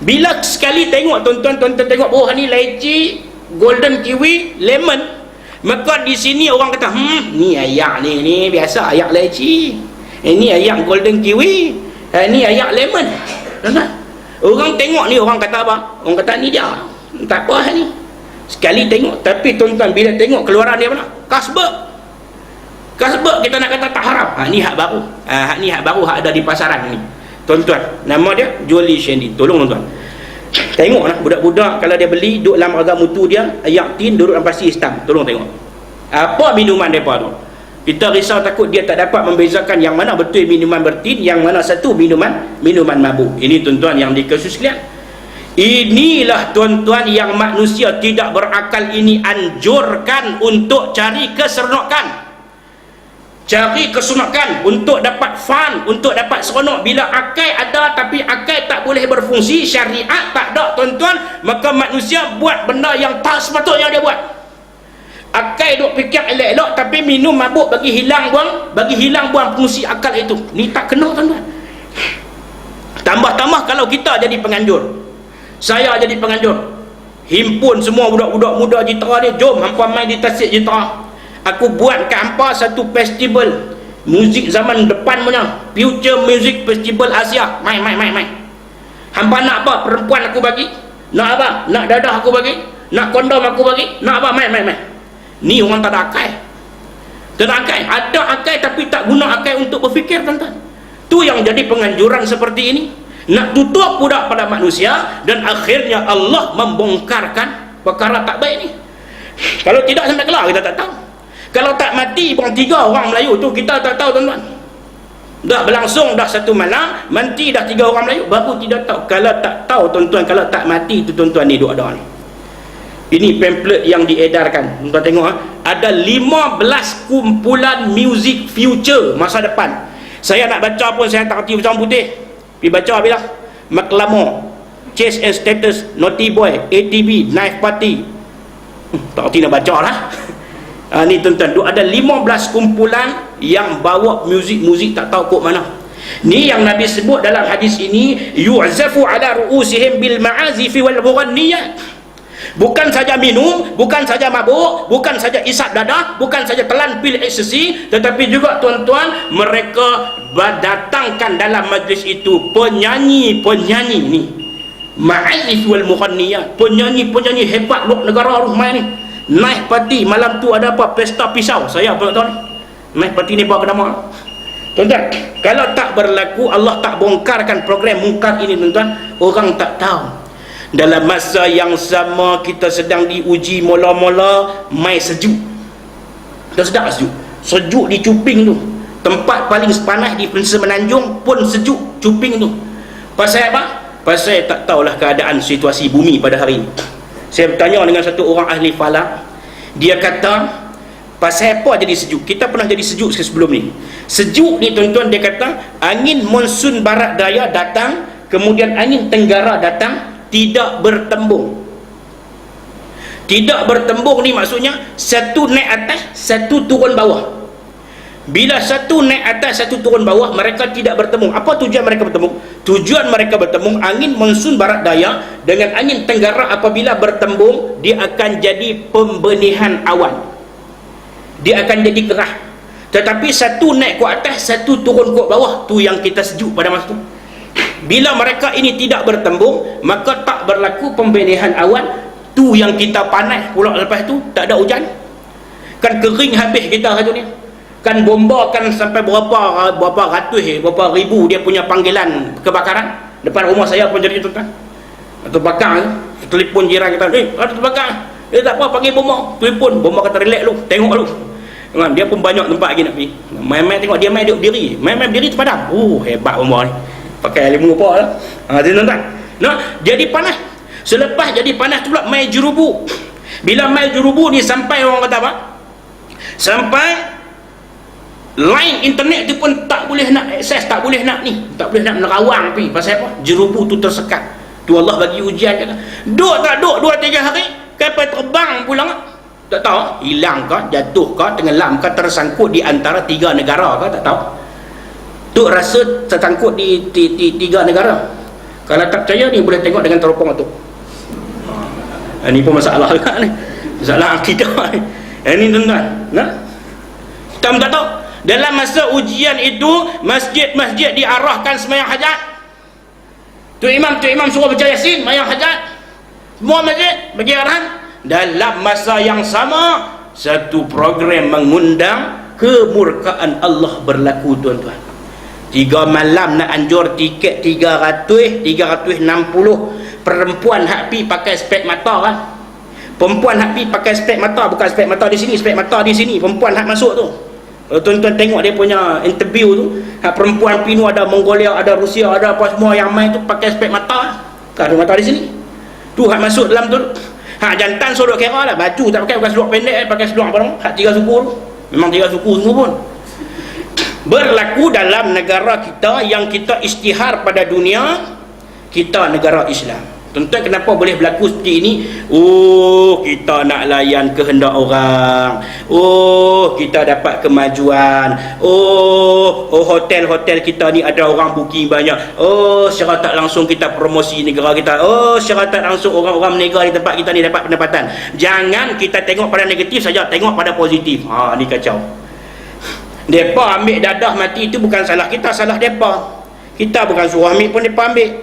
Bila sekali tengok tuan-tuan tengok, oh ni lychee, golden kiwi, lemon, maka di sini orang kata, ni ayak ni biasa ayak lychee, ni ayak golden kiwi, ni ayak lemon. Tuan-tuan, orang tengok ni orang kata apa? Orang kata ni dia, tak apa ni. Sekali tengok, tapi tuan-tuan bila tengok keluaran dia mana? Kasbek kita nak kata tak haram. Ni hak baru. Ni hak baru, hak ada di pasaran ni. Tuan-tuan, nama dia Jolly Shandy. Tolong tuan-tuan, tengoklah budak-budak kalau dia beli duduk dalam agak mutu dia, ayak tin duduk dalam pasir hitam. Tolong tengok apa minuman mereka tu. Kita risau takut dia tak dapat membezakan yang mana betul minuman bertin, yang mana satu minuman mabuk. Ini tuan-tuan yang dikasih sekalian. Inilah tuan-tuan yang manusia tidak berakal ini anjurkan untuk cari keseronokan. Cari keseronokan untuk dapat fun, untuk dapat seronok. Bila akal ada tapi akal tak boleh berfungsi, syariat tak ada tuan-tuan, maka manusia buat benda yang tak sepatutnya dia buat. Akal duk fikir elok-elok tapi minum mabuk bagi hilang buang fungsi akal itu. Ni tak kena tuan-tuan. Tambah-tambah kalau kita jadi penganjur, saya jadi penganjur, himpun semua budak-budak muda jitera ni, jom hampa main di Tasik Jitera. Aku buat kat hampa satu festival muzik zaman depan punya, Future Music Festival Asia. Main. Hampa nak apa? Perempuan aku bagi. Nak apa? Nak dadah aku bagi. Nak kondom aku bagi. Nak apa? Main. Ni orang tak ada akal. Tak ada akal. Ada akal tapi tak guna akal untuk berfikir tuan-tuan. Tu yang jadi penganjuran seperti ini. Nak tutup budak pada manusia, dan akhirnya Allah membongkarkan perkara tak baik ni. Kalau tidak sampai kelar kita tak tahu. Kalau tak mati pun 3 orang Melayu tu kita tak tahu tuan-tuan. Dah berlangsung dah 1 malam, mati dah 3 orang Melayu, baru tidak tahu. Kalau tak tahu tuan-tuan, kalau tak mati tu tuan-tuan ni duk ada ni. Ini pamphlet yang diedarkan. Tuan-tuan tengok ada 15 kumpulan music future masa depan. Saya nak baca pun saya tak kerti macam putih. Pergi baca bila Macklemore, Chase and Status, Naughty Boy, ATB, Knife Party. Tak kerti nak baca lah. Ni tuan-tuan, ada 15 kumpulan yang bawa muzik tak tahu kok mana. Ni yang Nabi sebut dalam hadis ini, yu'zafu ala ru'usihim bil ma'azifi wal mughanniyat. Bukan saja minum, bukan saja mabuk, bukan saja isap dadah, bukan saja telan pil ekstasi, tetapi juga tuan-tuan, mereka datangkan dalam majlis itu penyanyi ni, ma'azif wal mughanniyat, penyanyi hebat luar negara rumah ni. Naik parti malam tu ada apa? Pesta pisau. Saya pun tahu ni. Naik parti ni bawa kedama. Tuan-tuan, kalau tak berlaku, Allah tak bongkarkan program mungkar ini tuan-tuan, orang tak tahu. Dalam masa yang sama kita sedang diuji mula-mula mai sejuk. Dah sedap sejuk. Sejuk di Cuping tu. Tempat paling panas di Semenanjung pun sejuk Cuping tu. Pasal apa? Pasal tak tahulah keadaan situasi bumi pada hari ini. Saya bertanya dengan satu orang ahli falak, dia kata pasal apa jadi sejuk? Kita pernah jadi sejuk sebelum ni. Sejuk ni tuan-tuan, dia kata angin monsun barat daya datang, kemudian angin tenggara datang, tidak bertembung. Tidak bertembung ni maksudnya satu naik atas, satu turun bawah. Bila satu naik atas, satu turun bawah, mereka tidak bertemu. Apa tujuan mereka bertemu? Tujuan mereka bertemu, angin monsun barat daya dengan angin tenggara apabila bertembung, dia akan jadi pembenihan awan. Dia akan jadi kerah. Tetapi satu naik ke atas, satu turun ke bawah, tu yang kita sejuk pada masa tu. Bila mereka ini tidak bertembung, maka tak berlaku pembenihan awan. Tu yang kita panas pula lepas tu, tak ada hujan. Kan kering habis kita satu ni. Kan bomba kan sampai berapa ratus, berapa ribu dia punya panggilan kebakaran. Depan rumah saya pun jadi tuan-tuan. Terbakar, telefon jiran kita, ada terbakar. Tak apa, panggil bomba. Telefon, bomba kata relax lu, tengok lu. Dia pun banyak tempat lagi nak pergi. Main-main tengok dia main duduk diri. Main-main berdiri terpadam. Hebat bomba ni. Pakai lima apa lah. Tuan-tuan. Nah, jadi panas. Selepas jadi panas tu pula main jurubu. Bila main jurubu ni sampai orang kata apa? Sampai line internet tu pun tak boleh nak akses, tak boleh nak ni, tak boleh nak menerawang pergi. Pasal apa? Jerubu tu tersekat. Tu Allah bagi ujian je. Duk tak duk 2-3 hari, kapal terbang pulang. Tak tahu, hilang ke, jatuh ke, tenggelam ke, tersangkut di antara 3 negara ke, tak tahu. Tu rasa tersangkut di 3 negara. Kalau tak percaya ni boleh tengok dengan teropong tu. Ini pun masalah juga ni, masalah akidah ni. Ini tuan-tuan, nah? Kita tak tahu dalam masa ujian itu masjid-masjid diarahkan sembahyang hajat. Tu imam suruh baca Yasin, sembahyang hajat. Semua masjid bagi arahan. Dalam masa yang sama, satu program mengundang kemurkaan Allah berlaku, tuan-tuan. 3 malam nak anjur tiket 360. Perempuan hak pi pakai spek mata kan. Perempuan hak pi pakai spek mata, bukan spek mata di sini, spek mata di sini. Perempuan hak masuk tu. Kalau tuan-tuan tengok dia punya interview tu, hak perempuan pi tu ada Mongolia, ada Rusia, ada apa semua yang main tu pakai spek mata. Kan ada mata di sini. Tu hak masuk dalam tu. Hak jantan suruh kira lah, baju tak pakai, bukan seluar pendek, pakai seluar apa tu. Hak 3 suku tu. Memang 3 suku semua pun. Berlaku dalam negara kita yang kita isytihar pada dunia, kita negara Islam. Tuan-tuan, kenapa boleh berlaku seperti ini? Oh, kita nak layan kehendak orang. Oh, kita dapat kemajuan. Oh, hotel-hotel kita ni ada orang booking banyak. Oh, secara tak langsung kita promosi negara kita. Oh, secara tak langsung orang-orang menegak di tempat kita ni dapat pendapatan. Jangan kita tengok pada negatif saja, tengok pada positif. Ha, ni kacau. Depa ambil dadah mati itu bukan salah kita, salah depa. Kita bukan suruh ambil pun depa ambil.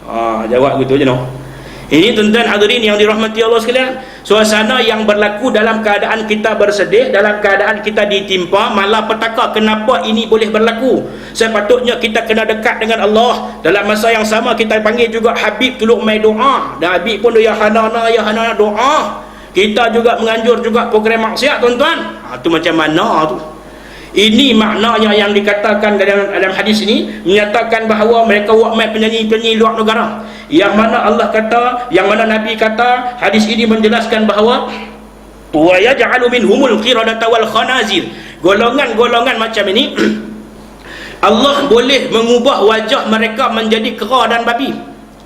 Ha, jawab gitu je noh. Ini tuan-tuan hadirin yang dirahmati Allah sekalian, suasana yang berlaku dalam keadaan kita bersedih, dalam keadaan kita ditimpa malapetaka. Kenapa ini boleh berlaku? Sepatutnya kita kena dekat dengan Allah. Dalam masa yang sama kita panggil juga Habib tolong mai doa. Dan Habib pun dia ya hanana doa. Kita juga menganjur juga program maksiat, tuan-tuan. Ha, tu macam mana tu? Ini maknanya yang dikatakan dalam hadis ini, menyatakan bahawa mereka wakmai penyanyi-penyanyi luar negara, yang mana Allah kata, yang mana Nabi kata, hadis ini menjelaskan bahawa wa yaj'alu minhumul qiradata wal khanazir. Golongan-golongan macam ini Allah boleh mengubah wajah mereka menjadi kera dan babi.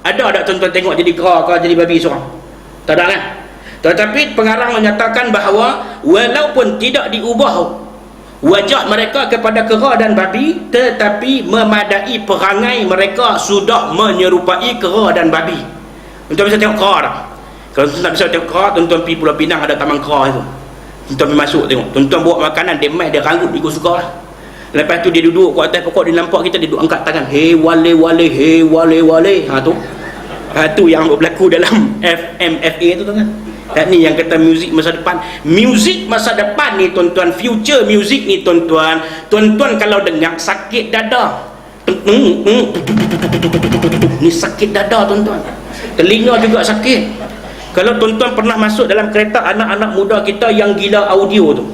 Ada tak tuan-tuan tengok jadi kera ke jadi babi seorang? Tak ada kan? Tetapi pengarang menyatakan bahawa walaupun tidak diubah wajah mereka kepada kera dan babi, tetapi memadai perangai mereka sudah menyerupai kera dan babi. Tuan-tuan bisa tengok kera tak? Kalau tuan-tuan tak bisa tengok kera, tuan-tuan pergi Pulau Pinang ada taman kera itu. Tuan-tuan pergi masuk tengok. Tuan-tuan bawa makanan, dia mai, dia ranggut ikut suka lah. Lepas tu dia duduk kat atas pokok, dia nampak kita, dia duduk angkat tangan. Hey wale wale, hey wale wale. Ha tu. Ha tu yang berlaku dalam FMFA tu, tuan-tuan. Ni yang kata muzik masa depan. Muzik masa depan ni, tuan-tuan, future music ni, tuan-tuan. Tuan-tuan kalau dengar sakit dada. Ni sakit dada, tuan-tuan. Telinga juga sakit. Kalau tuan-tuan pernah masuk dalam kereta anak-anak muda kita yang gila audio tu.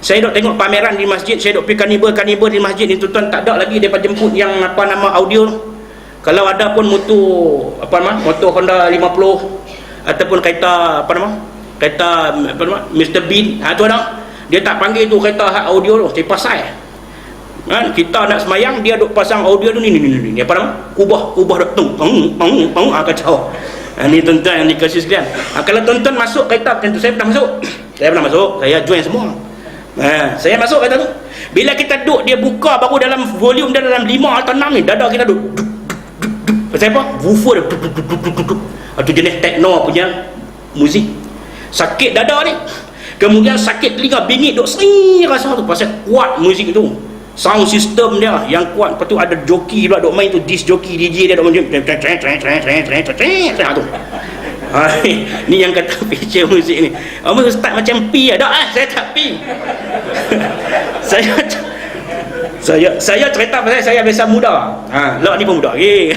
Saya duk tengok pameran di masjid, saya duk pergi kanibal di masjid ni, tuan-tuan, tak ada lagi depa jemput yang apa nama audio tu. Kalau ada pun motor Honda 50 ataupun kereta Mr. Bean, tu ada. Dia tak panggil tu kereta hak audio tu, dia pasal kan, kita nak semayang dia duk pasang audio tu ni apa nama, kubah tung kacau. Ni tuan-tuan yang dikasih sekalian. Kalau tuan-tuan masuk kereta macam tu, saya pernah masuk, saya join semua. Saya masuk kereta tu, bila kita duduk, dia buka baru dalam volume dia dalam 5 atau 6 ni, dada kita duduk pasal apa? Woofer itu jenis techno punya muzik. Sakit dada ni, kemudian sakit telinga, bingit duk sering rasa tu, pasal kuat muzik tu, sound system dia yang kuat. Lepas tu ada joki pula duk main tu, disc joki DJ dia duk main tu. Ni yang kata feature muzik ni. Ustaz macam pi ada saya tak pi. Saya cerita pasal saya biasa muda. Lok ni pun muda lagi.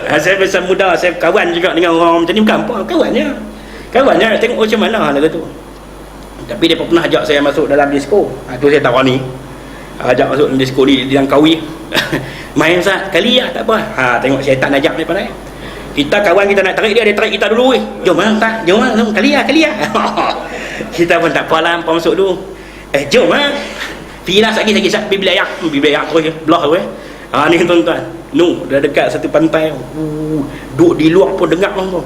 Saya biasa muda, saya kawan juga dengan orang macam ni, bukan apa, kawannya tengok macam mana lagu tu. Tapi dia pernah ajak saya masuk dalam disco. Tu saya tak berani. Ajak masuk dalam disco di Langkawi. Main Ustaz, kali lah tak apa. Tengok syaitan ajak daripada kita, kawan kita nak tarik dia tarik kita dulu. Jom Ustaz, jom kali lah. Kita pun tak apalah, apa masuk dulu. Jom Pilah sakit pergi bilik ayak terus belah tu ni tuan-tuan. Dah dekat satu pantai. Duduk di luar pun dengar tu.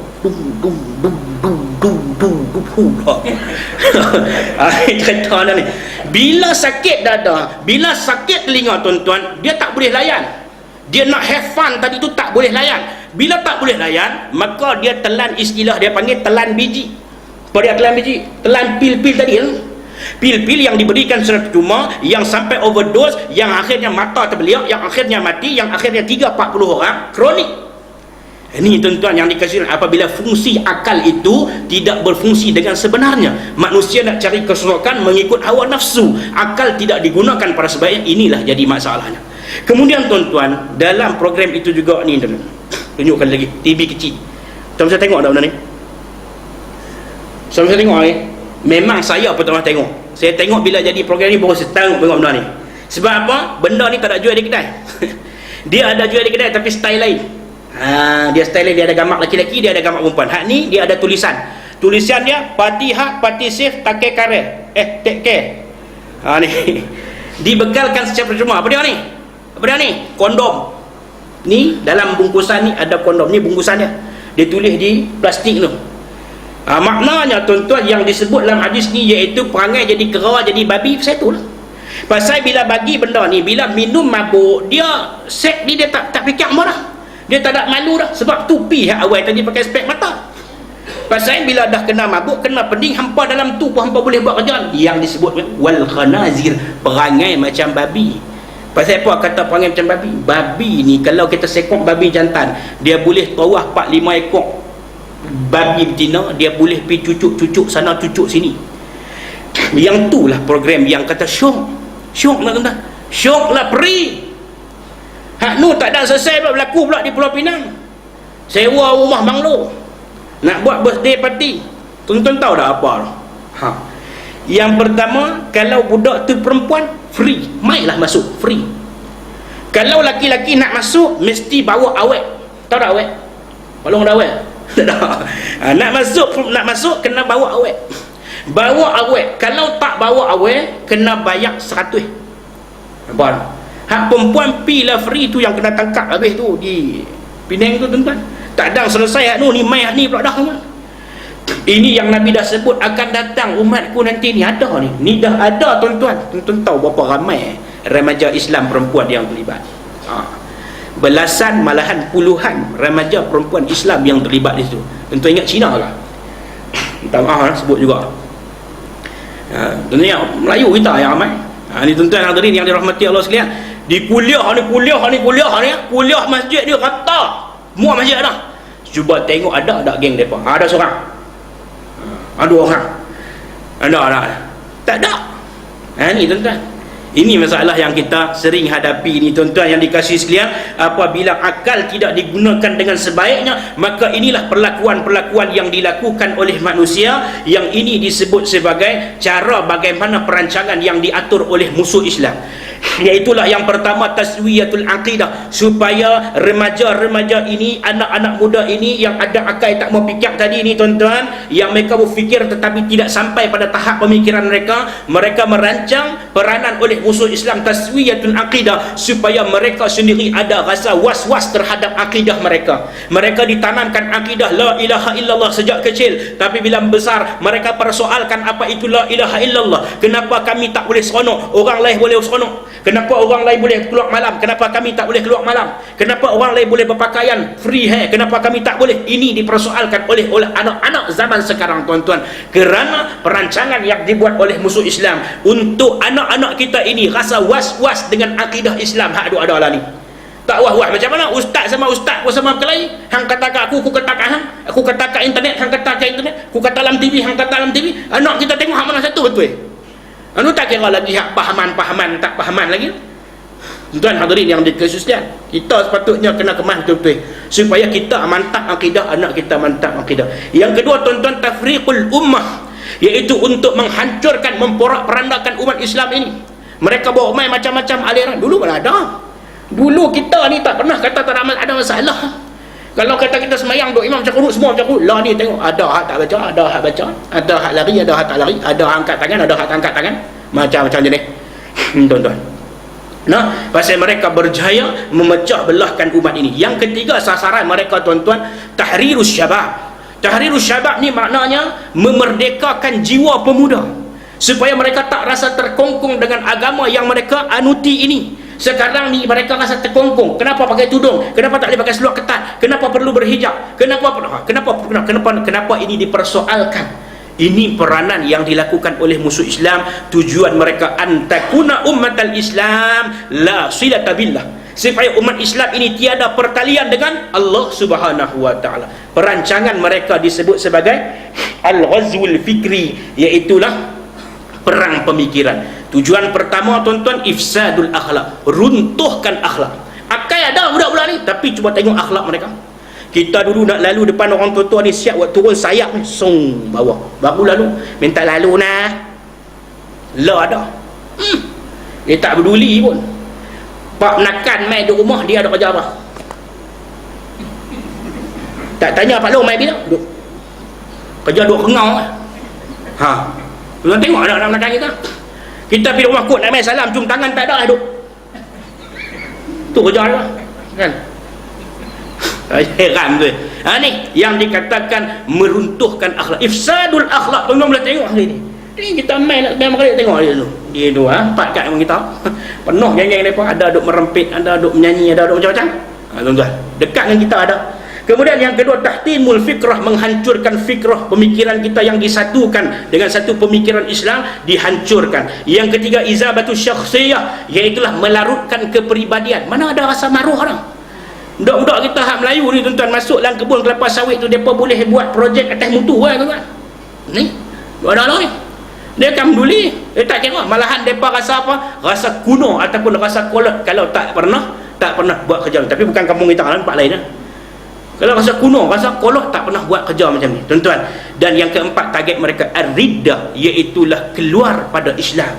Cerita ni. Bila sakit dada, bila sakit telinga, tuan-tuan, dia tak boleh layan. Dia nak have fun tadi tu tak boleh layan. Bila tak boleh layan, maka dia telan, istilah dia panggil telan biji. Apa dia telan biji? Telan pil-pil tadi lah. Pil-pil yang diberikan secara cuma, yang sampai overdose, yang akhirnya mata terbeliak, yang akhirnya mati, yang akhirnya 30-40 orang kronik. Ini tuan-tuan yang dikasih, apabila fungsi akal itu tidak berfungsi dengan sebenarnya, manusia nak cari keserokan mengikut hawa nafsu, akal tidak digunakan pada sebaiknya, inilah jadi masalahnya. Kemudian tuan-tuan, dalam program itu juga ni tuan, tunjukkan lagi TV kecil. Tuan-tuan tengok tak benda ni? Tuan-tuan tengok ni? Memang saya pertama tengok. Saya tengok bila jadi program ni baru saya tengok benda ni. Sebab apa? Benda ni tak ada jual di kedai. Dia ada jual di kedai tapi style lain. Dia style lain, dia ada gambar lelaki-lelaki, dia ada gambar perempuan. Hak ni dia ada tulisan. Tulisan dia party hard, party safe, take care. Take care. Ni dibekalkan secara percuma. Apa dia ni? Apa dia ni? Kondom. Ni dalam bungkusan ni ada kondom. Ni bungkusan dia. Dia tulis di plastik tu. Maknanya tuan-tuan yang disebut dalam hadis ni iaitu perangai jadi kera, jadi babi, pasal itulah. Pasal bila bagi benda ni, bila minum mabuk, dia seks ni dia tak fikir apa dah. Dia tak ada malu dah. Sebab tupi hak awal tadi pakai spek mata. Pasal bila dah kena mabuk, kena pening, hampa dalam tu pun hampa boleh buat kerjaan. Yang disebut wal khanazir, perangai macam babi. Pasal apa kata perangai macam babi? Babi ni kalau kita sekok babi jantan, dia boleh tawah 4-5 ekor babi betina, dia boleh pergi cucuk-cucuk sana, cucuk sini. Yang tu lah program yang kata syok. Syok lah tuan-tuan. Syok lah peri. Hak nu tak ada selesai pula berlaku pula di Pulau Pinang. Sewa rumah banglo. Nak buat birthday party. Tuan-tuan tahu dah apa? Yang pertama, kalau budak tu perempuan, free. Mailah masuk, free. Kalau laki-laki nak masuk, mesti bawa awet. Tahu tak awet? Balong dah awet? Tak ada. Nak masuk kena bawa awet. Bawa awet. Kalau tak bawa awet, kena bayar 100. Apa? Hak perempuan pi lah free tu yang kena tangkap habis tu di Penang tu tuan-tuan. Tak ada selesai hak tu, ni mai hak ni pula dah tuan. Ini yang Nabi dah sebut akan datang umatku nanti ni ada ni. Ni dah ada tuan-tuan. Tuan-tuan tahu berapa ramai remaja Islam perempuan yang terlibat. Belasan malahan puluhan remaja perempuan Islam yang terlibat di situ. Tuan-tuan ingat Cina ke? Minta maaf sebut juga. Dunia Melayu kita yang ramai. Ni tuan-tuan hadirin yang dirahmati Allah sekalian. Di kuliah masjid dia rata. Semua masjid dah. Cuba tengok ada tak geng depa? Ada seorang. Ada orang. Ada. Tak ada. Ni tuan-tuan. Ini masalah yang kita sering hadapi ni tuan-tuan yang dikasihi sekalian. Apabila akal tidak digunakan dengan sebaiknya, maka inilah perlakuan-perlakuan yang dilakukan oleh manusia, yang ini disebut sebagai cara bagaimana perancangan yang diatur oleh musuh Islam. Iaitulah yang pertama, taswiyatul aqidah, supaya remaja-remaja ini, anak-anak muda ini yang ada akal tak mau fikir tadi ni tuan-tuan, yang mereka berfikir tetapi tidak sampai pada tahap pemikiran mereka, mereka merancang peranan oleh musuh Islam taswiyatul aqidah, supaya mereka sendiri ada rasa was-was terhadap akidah mereka. Mereka ditanamkan akidah la ilaha illallah sejak kecil, tapi bila besar mereka persoalkan apa itu la ilaha illallah. Kenapa kami tak boleh seronok, orang lain boleh seronok? Kenapa orang lain boleh keluar malam, kenapa kami tak boleh keluar malam? Kenapa orang lain boleh berpakaian free hair, kenapa kami tak boleh? Ini dipersoalkan oleh anak-anak zaman sekarang tuan-tuan, kerana perancangan yang dibuat oleh musuh Islam untuk anak-anak kita ini rasa was-was dengan akidah Islam. Hak ada lah ni. Tak was-was macam mana? Ustaz pun sama berkelahi. Hang kata kat aku kata kat hang. Aku kata kat internet, hang kata kat internet. Aku kata dalam TV, hang kata dalam TV. Anak kita tengok hak mana satu betul. Anu tak kira lagi hak pahaman tak pahaman lagi. Tuan hadirin yang dikasihi sekalian, kita sepatutnya kena kemas betul-betul supaya kita mantap akidah, anak kita mantap akidah. Yang kedua tuan-tuan, tafriqul ummah, iaitu untuk menghancurkan, memporak-perandakan umat Islam ini. Mereka bawa main macam-macam aliran. Dulu mana ada. Dulu kita ni tak pernah kata tak ada masalah. Kalau kata kita semayang duk imam macam kurut, semua macam kurut. Lah ni tengok, ada hak tak baca, ada hak baca, ada hak lari, ada hak tak lari, ada hak angkat tangan, ada hak tak angkat tangan, macam-macam jenis. Tuan-tuan. Nah, pasal mereka berjaya memecah belahkan umat ini. Yang ketiga sasaran mereka tuan-tuan, tahrirus syabab. Tahrirus syabab ni maknanya memerdekakan jiwa pemuda, supaya mereka tak rasa terkongkong dengan agama yang mereka anuti ini, Sekarang ni mereka rasa terkongkong. Kenapa pakai tudung? Kenapa tak boleh pakai seluar ketat? Kenapa perlu berhijab? Kenapa ini dipersoalkan? Ini peranan yang dilakukan oleh musuh Islam. Tujuan mereka antakuna ummatal Islam la silata billah, supaya umat Islam ini tiada pertalian dengan Allah Subhanahu wa taala. Perancangan mereka disebut sebagai al-ghazwul fikri, iaitulah perang pemikiran. Tujuan pertama tuan-tuan, ifsadul akhlak, runtuhkan akhlak. Akal ada budak-budak ni, tapi cuba tengok akhlak mereka. Kita dulu nak lalu depan orang tua-tua ni, siap buat turun sayap ni, song bawah, baru lalu. Minta lalu nah, lah ada. Dia tak peduli pun. Pak menakan mai di rumah, dia ada kerja apa? Tak tanya Pak Long mai bila? Kerja duk kengau. Tuan tengok anak-anak menakan kita. Kita pergi rumah kot nak mai salam, cium tangan tak ada duk. Tu kerja dia kan. Heran tu. Ni yang dikatakan meruntuhkan akhlak, ifsadul akhlak. Tuan-tuan boleh tengok hari ni. Ni kita main nak main kali tengok dia tu. Dia tu empat kat dengan kita. Penuh geng-geng depa, ada duk merempit, ada duk menyanyi, ada duk macam-macam. Tuan-tuan, dekat dengan kita ada. Kemudian yang kedua, tahtimul fikrah, menghancurkan fikrah, pemikiran kita yang disatukan dengan satu pemikiran Islam dihancurkan. Yang ketiga, izabatu syakhsiyah, iaitulah melarutkan kepribadian. Mana ada rasa maruh orang? Budak-budak kita hak Melayu ni tuan-tuan, masuk dalam kebun kelapa sawit tu, depa boleh buat projek atas mutu tuan-tuan. Ni budak-budak ni dia akan peduli, dia tak kira. Malahan depa rasa apa? Rasa kuno ataupun rasa kolot kalau tak pernah buat kerja. Tapi bukan kampung kita, tempat lain lah. Kalau rasa kuno, rasa kolot, tak pernah buat kerja macam ni tuan-tuan. Dan yang keempat, target mereka ar-riddah, iaitulah keluar pada Islam.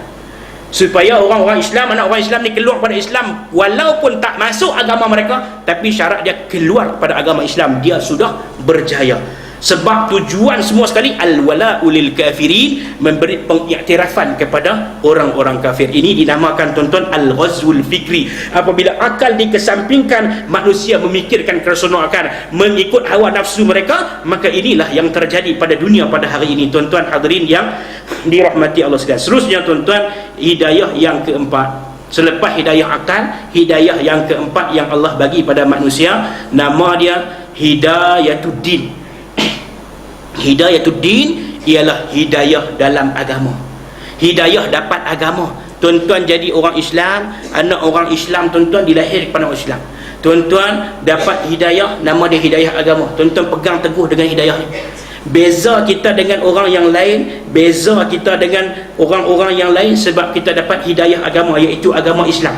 Supaya orang-orang Islam, anak orang Islam ni keluar pada Islam, walaupun tak masuk agama mereka, tapi syarat dia keluar pada agama Islam, dia sudah berjaya. Sebab tujuan semua sekali al-wala'u lil kafirin, memberi pengiktirafan kepada orang-orang kafir. Ini dinamakan tuan-tuan al-ghazwul fikri. Apabila akal dikesampingkan, manusia memikirkan keseronokan, mengikut hawa nafsu mereka, maka inilah yang terjadi pada dunia pada hari ini. Tuan-tuan hadirin yang dirahmati Allah sekalian. Seterusnya tuan-tuan, hidayah yang keempat. Selepas hidayah akal, hidayah yang keempat yang Allah bagi pada manusia, nama dia hidayatuddin. Hidayatuddin ialah hidayah dalam agama. Hidayah dapat agama. Tuan-tuan jadi orang Islam, anak orang Islam tuan-tuan, dilahirkan kepada orang Islam. Tuan-tuan dapat hidayah, nama dia hidayah agama. Tuan-tuan pegang teguh dengan hidayah ni. Beza kita dengan orang yang lain, beza kita dengan orang-orang yang lain sebab kita dapat hidayah agama, iaitu agama Islam.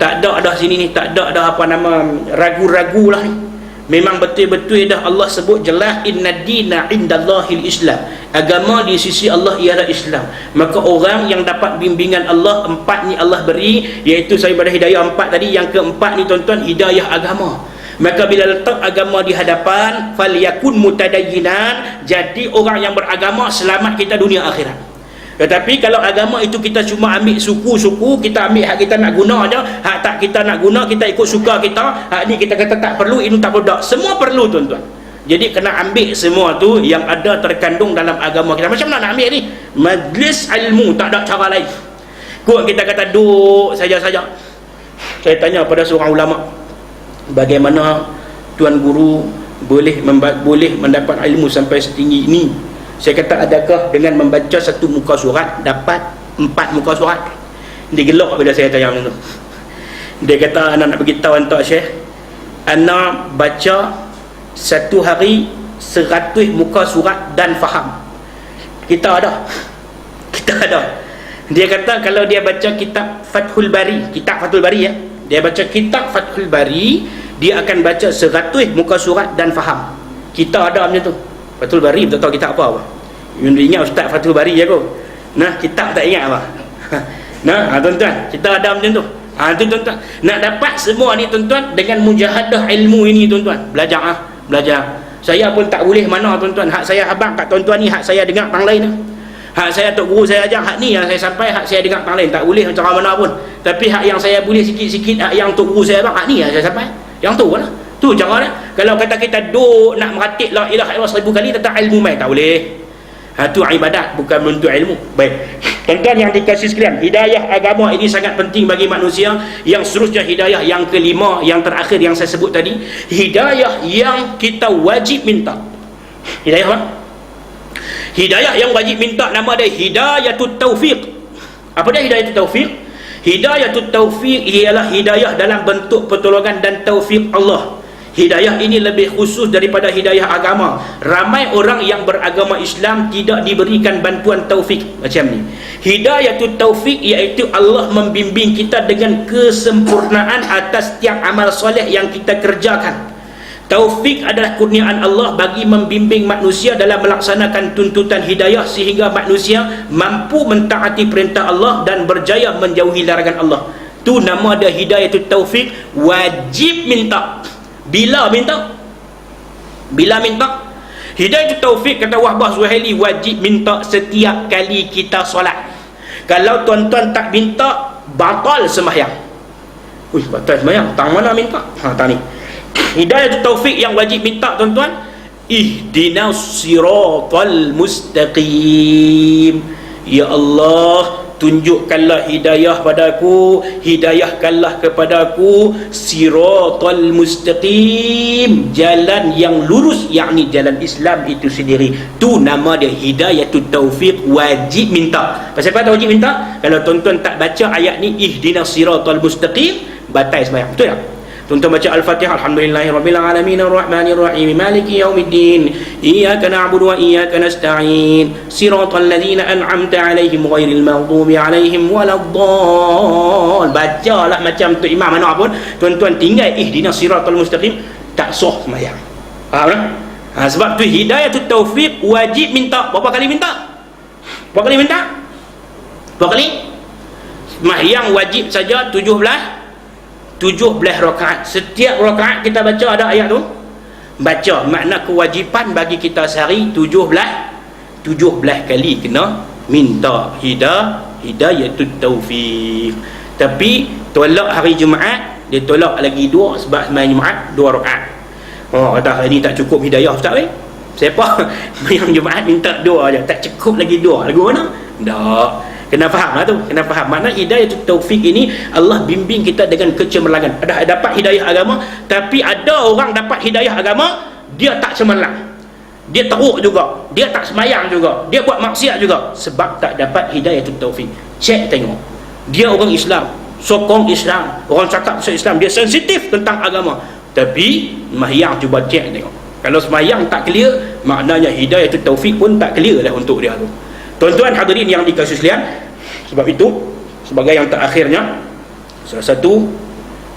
Tak ada dah sini ni, tak ada dah apa nama ragu-ragu lah ni. Memang betul-betul dah Allah sebut jelas, inna dina indallahil Islam, agama di sisi Allah ialah Islam. Maka orang yang dapat bimbingan Allah, empat ni Allah beri, iaitu daripada hidayah empat tadi, yang keempat ni tuan-tuan hidayah agama. Maka bila letak agama di hadapan, falyakun mutadayyinan, jadi orang yang beragama, selamat kita dunia akhirat. Tetapi kalau agama itu kita cuma ambil suku-suku, kita ambil hak kita nak guna aja, hak tak kita nak guna kita ikut suka kita, hak ni kita kata tak perlu, ini tak perlu, tak. Semua perlu tuan-tuan. Jadi kena ambil semua tu yang ada terkandung dalam agama kita. Macam mana nak ambil ni? Majlis ilmu, tak ada cara lain. Kok kita kata duduk saja-saja. Saya tanya pada seorang ulama, bagaimana tuan guru boleh mendapat ilmu sampai setinggi ini? Saya kata, adakah dengan membaca satu muka surat dapat 4 muka surat? Dia gelak bila saya tanya macam tu. Dia kata, anak nak beritahu Tuan Syekh, anak baca satu hari 100 muka surat dan faham. Kita ada. Dia kata kalau dia baca kitab Fathul Bari, ya, dia baca kitab Fathul Bari, dia akan baca 100 muka surat dan faham. Kita ada macam tu. Fathul Bari tak tahu kitab apa. Yang ingat Ustaz Fathul Bari je kot. Nah, kitab tak ingat apa. Nah, tuan-tuan, kita ada macam tu. Tu tuan-tuan. Nak dapat semua ni tuan-tuan dengan mujahadah ilmu ini tuan-tuan. Belajar. Saya pun tak boleh mana tuan-tuan. Hak saya abang kat tuan-tuan ni, hak saya dengar tang lain. Hak saya tok guru saya ajar, hak ni yang saya sampai, hak saya dengar tang lain. Tak boleh cara mana pun. Tapi hak yang saya boleh sikit-sikit, hak yang tok guru saya abang, hak ni yang saya sampai. Yang tu lah. Tu cara dia. Kalau kata kita duk nak meratik la ilaha illallah 1000 kali tentang ilmu mai, tak boleh. Tu ibadat, bukan menuntut ilmu. Baik. Tuan-tuan yang dikasihi sekalian, hidayah agama ini sangat penting bagi manusia. Yang seterusnya, hidayah yang kelima, yang terakhir yang saya sebut tadi, hidayah yang kita wajib minta. Hidayah apa? Hidayah yang wajib minta, nama dia Hidayatut Taufiq. Apa dia Hidayatut Taufiq? Hidayatut Taufiq ialah hidayah dalam bentuk pertolongan dan taufik Allah. Hidayah ini lebih khusus daripada hidayah agama. Ramai orang yang beragama Islam tidak diberikan bantuan taufik macam ni. Hidayatut Taufiq iaitu Allah membimbing kita dengan kesempurnaan atas setiap amal soleh yang kita kerjakan. Taufik adalah kurniaan Allah bagi membimbing manusia dalam melaksanakan tuntutan hidayah sehingga manusia mampu mentaati perintah Allah dan berjaya menjauhi larangan Allah. Tu nama dia Hidayatut Taufiq. Wajib minta. Bila minta? Bila minta? Hidayatut Taufiq, kata Wahbah Zuhaili, wajib minta setiap kali kita solat. Kalau tuan-tuan tak minta, batal sembahyang. Batal sembahyang. Tang mana minta? Tang ni. Hidayatut Taufiq yang wajib minta, tuan-tuan, ihdinas siratal mustaqim. Ya Allah, tunjukkanlah hidayah padaku, hidayahkanlah kepadaku siratal mustaqim, jalan yang lurus, yakni jalan Islam itu sendiri. Tu nama dia Hidayatut Taufiq, wajib minta. Pasal apa wajib minta? Kalau tuan-tuan tak baca ayat ni, ihdinas siratal mustaqim, batal sembahyang. Betul tak? Tuan-tuan baca Al-Fatihah, alhamdulillahirabbil alamin arrahmanir rahim maliki yaumiddin iyyaka na'budu wa iyyaka nasta'in siratal ladzina an'amta 'alaihim ghairil maghdubi 'alaihim waladdallin. Bacalah macam tu imam mana pun, tuan-tuan tinggal ihdinas siratal mustaqim, tak sah sembahyang. Faham tak? Sebab tu Hidayatut Taufiq wajib minta. Berapa kali minta? Berapa kali minta? Berapa kali? Sembahyang wajib saja 17 rakaat. Setiap rakaat kita baca ada ayat tu. Baca, makna kewajipan bagi kita sehari 17 kali kena minta Hidayatut Taufiq. Tapi tolak hari Jumaat, dia tolak lagi 2 sebab sembahyang Jumaat 2 rakaat. Kata hari ni tak cukup hidayah Ustaz weh. Siapa sembahyang Jumaat minta 2 aja, tak cukup lagi 2. Lagu mana? Tak. Kena faham lah tu, kena faham. Makna Hidayatut Taufiq ini Allah bimbing kita dengan kecemerlangan. Ada dapat hidayah agama, tapi ada orang dapat hidayah agama, dia tak cemerlang, dia teruk juga, dia tak semayang juga, dia buat maksiat juga, sebab tak dapat Hidayatut Taufiq. Cek tengok, dia orang Islam, sokong Islam, orang cakap pasal Islam, dia sensitif tentang agama, tapi semayang cuba cek tengok. Kalau semayang tak clear, maknanya Hidayatut Taufiq pun tak clear lah untuk dia tu. Tuan-tuan hadirin yang dikasihi sekalian, sebab itu sebagai yang terakhirnya, salah satu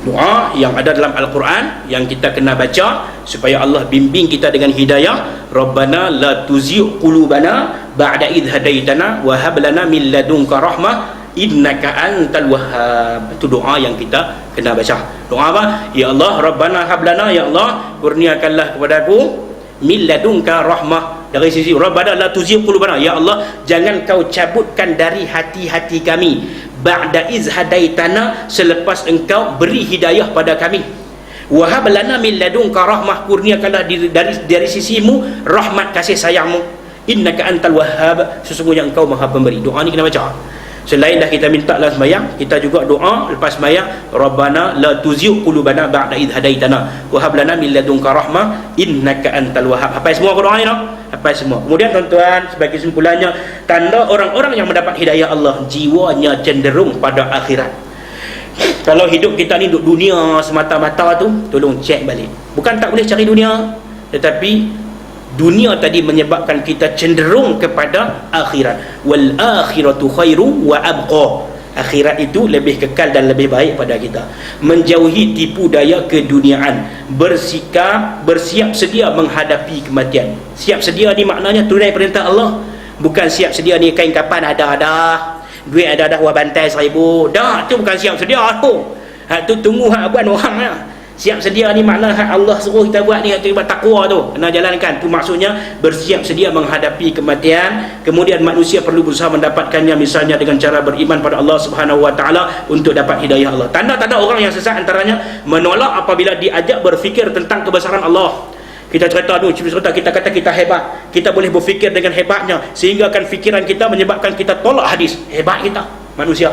doa yang ada dalam Al-Quran yang kita kena baca supaya Allah bimbing kita dengan hidayah, Rabbana la tuzigh qulubana ba'da idh hadaitana wa hab lana min ladunka rahmah innaka antal wahhab. Itu doa yang kita kena baca. Doa apa? Ya Allah, Rabbana hab lana, ya Allah kurniakanlah kepadaku min ladunka rahmah, dari sisi Rabbana la tuzigh qulubana, ya Allah jangan kau cabutkan dari hati-hati kami, ba'da iz hadaitana, selepas engkau beri hidayah pada kami, wa hab lana min ladunka rahmah, kurniakanlah dari sisimu rahmat kasih sayangmu, innaka antal wahhab, sesungguhnya engkau maha pemberi. Doa ni kena baca. Selain dah kita minta dalam sembahyang, kita juga doa lepas sembahyang, Rabbana la tuzigh qulubana ba'da idh hadaitana wa hab lana min ladunka rahmah innaka antal wahhab. Hafal semua doa ni tak? Hafal semua. Kemudian tuan-tuan, sebagai kesimpulannya, tanda orang-orang yang mendapat hidayah Allah, jiwanya cenderung pada akhirat. Kalau hidup kita ni duduk dunia semata-mata tu, tolong cek balik. Bukan tak boleh cari dunia, tetapi dunia tadi menyebabkan kita cenderung kepada akhirat. Wal akhiratu khairu wa abqa. Akhirat itu lebih kekal dan lebih baik pada kita. Menjauhi tipu daya keduniaan, bersiap sedia menghadapi kematian. Siap sedia ni maknanya tunai perintah Allah. Bukan siap sedia ni kain kapan ada, duit ada wah bantai 1000. Dah, tu bukan siap sedia tu. Tu tunggu hak buat orang lah. Siap sedia ni makna hak Allah suruh kita buat ni, kita buat takwa tu, kena jalankan. Tu maksudnya bersiap sedia menghadapi kematian. Kemudian manusia perlu berusaha mendapatkannya, misalnya dengan cara beriman pada Allah Subhanahu Wa Taala untuk dapat hidayah Allah. Tanda-tanda orang yang sesat antaranya menolak apabila diajak berfikir tentang kebesaran Allah. Kita cerita kita kata kita hebat, kita boleh berfikir dengan hebatnya sehingga kan fikiran kita menyebabkan kita tolak hadis. Hebat kita manusia.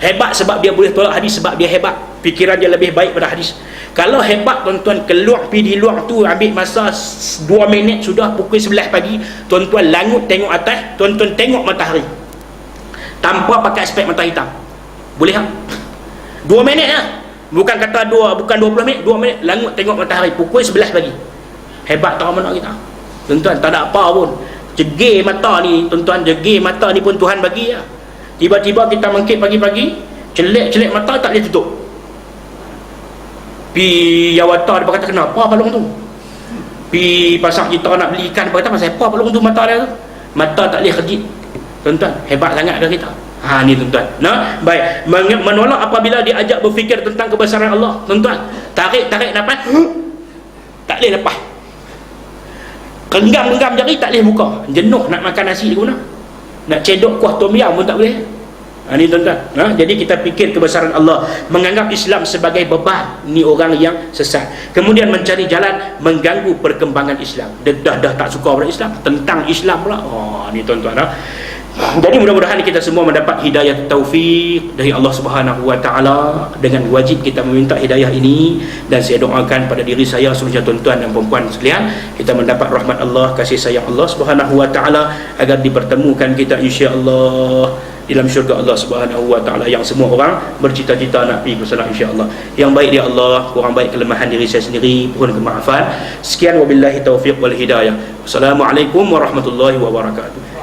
Hebat sebab dia boleh tolak hadis, sebab dia hebat, fikiran dia lebih baik pada hadis. Kalau hebat tuan-tuan, keluar pergi di luar tu, ambil masa 2 minit sudah pukul 11 pagi, tuan-tuan langut tengok atas, tuan-tuan tengok matahari tanpa pakai spek mata hitam. Boleh tak? 2 minit lah. Bukan 20 minit, 2 minit langut tengok matahari pukul 11 pagi. Hebat tak mana kita, tuan-tuan. Tak ada apa pun, jegir mata ni tuan-tuan, jegir mata ni pun Tuhan bagi lah. Tiba-tiba kita mangkit pagi-pagi, celek mata tak boleh tutup. Pi Yawata dia kata kenapa balong tu, pi pasar kita nak beli ikan, dia kata pasal apa balong tu mata dia tu, mata tak boleh kejit. Tuan-tuan, hebat sangat dah kita. Ni tuan-tuan. Nah, baik, menolak apabila diajak berfikir tentang kebesaran Allah. Tuan-tuan, tarik nafas, tak boleh lepas. Genggam jari tak boleh buka. Jenuh nak makan nasi di mana. Nak cedok kuah tom yam pun tak boleh. Ni tuan-tuan. Jadi kita fikir kebesaran Allah, menganggap Islam sebagai beban, ni orang yang sesat. Kemudian mencari jalan mengganggu perkembangan Islam. Dia dah tak suka pada Islam, tentang Islam pula. Ni tuan-tuan. Jadi mudah-mudahan kita semua mendapat hidayah taufik dari Allah Subhanahu wa taala. Dengan wajib kita meminta hidayah ini, dan saya doakan pada diri saya seluruhnya tuan-tuan dan puan-puan sekalian, kita mendapat rahmat Allah, kasih sayang Allah Subhanahu wa taala, agar dipertemukan kita insya-Allah dalam syurga Allah Subhanahu wa taala yang semua orang bercita-cita nak pergi ke sana insya-Allah. Yang baik dia Allah, kurang baik kelemahan diri saya sendiri, mohon kemaafan. Sekian, wabillahi taufiq wal hidayah. Wassalamualaikum warahmatullahi wabarakatuh.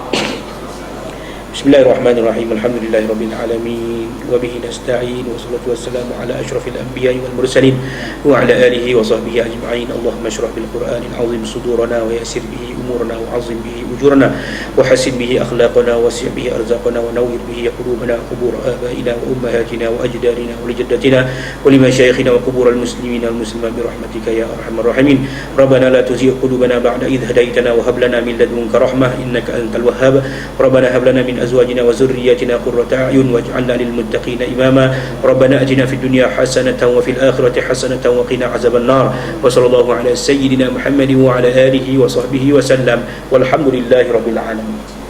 Bismillahirrahmanirrahim. Alhamdulillahirabbil alamin wa bihi nasta'in wa salatu wassalamu ala asyrafil anbiya'i wal mursalin wa ala alihi wa sahbihi ajma'in. Allahumma ashrah bil Qur'anil azim sudurana wa yassir bihi umurana wa azim bihi ujurana wa hasin bihi akhlaqana wa wasi' bihi arzaqana wa nawwir bihi qulubana qubur abaina wa ummahatina wa ajdarina wa lijaddatina wa limashayikhina wa qubur al muslimina wal muslimat bi rahmatika ya arhamar rahimin. Rabbana la tuzigh qulubana ba'da idh hadaytana wa hab lana min ladunka rahmah innaka antal wahhab. Rabbana hab lana min أزواجنا وذرياتنا قرة أعين واجعلنا للمتقين إماما. ربنا أتنا في الدنيا حسنة وفي الآخرة حسنة وقنا عذاب النار. وصلى الله على سيدنا محمد وعلى آله وصحبه وسلم والحمد لله رب العالمين.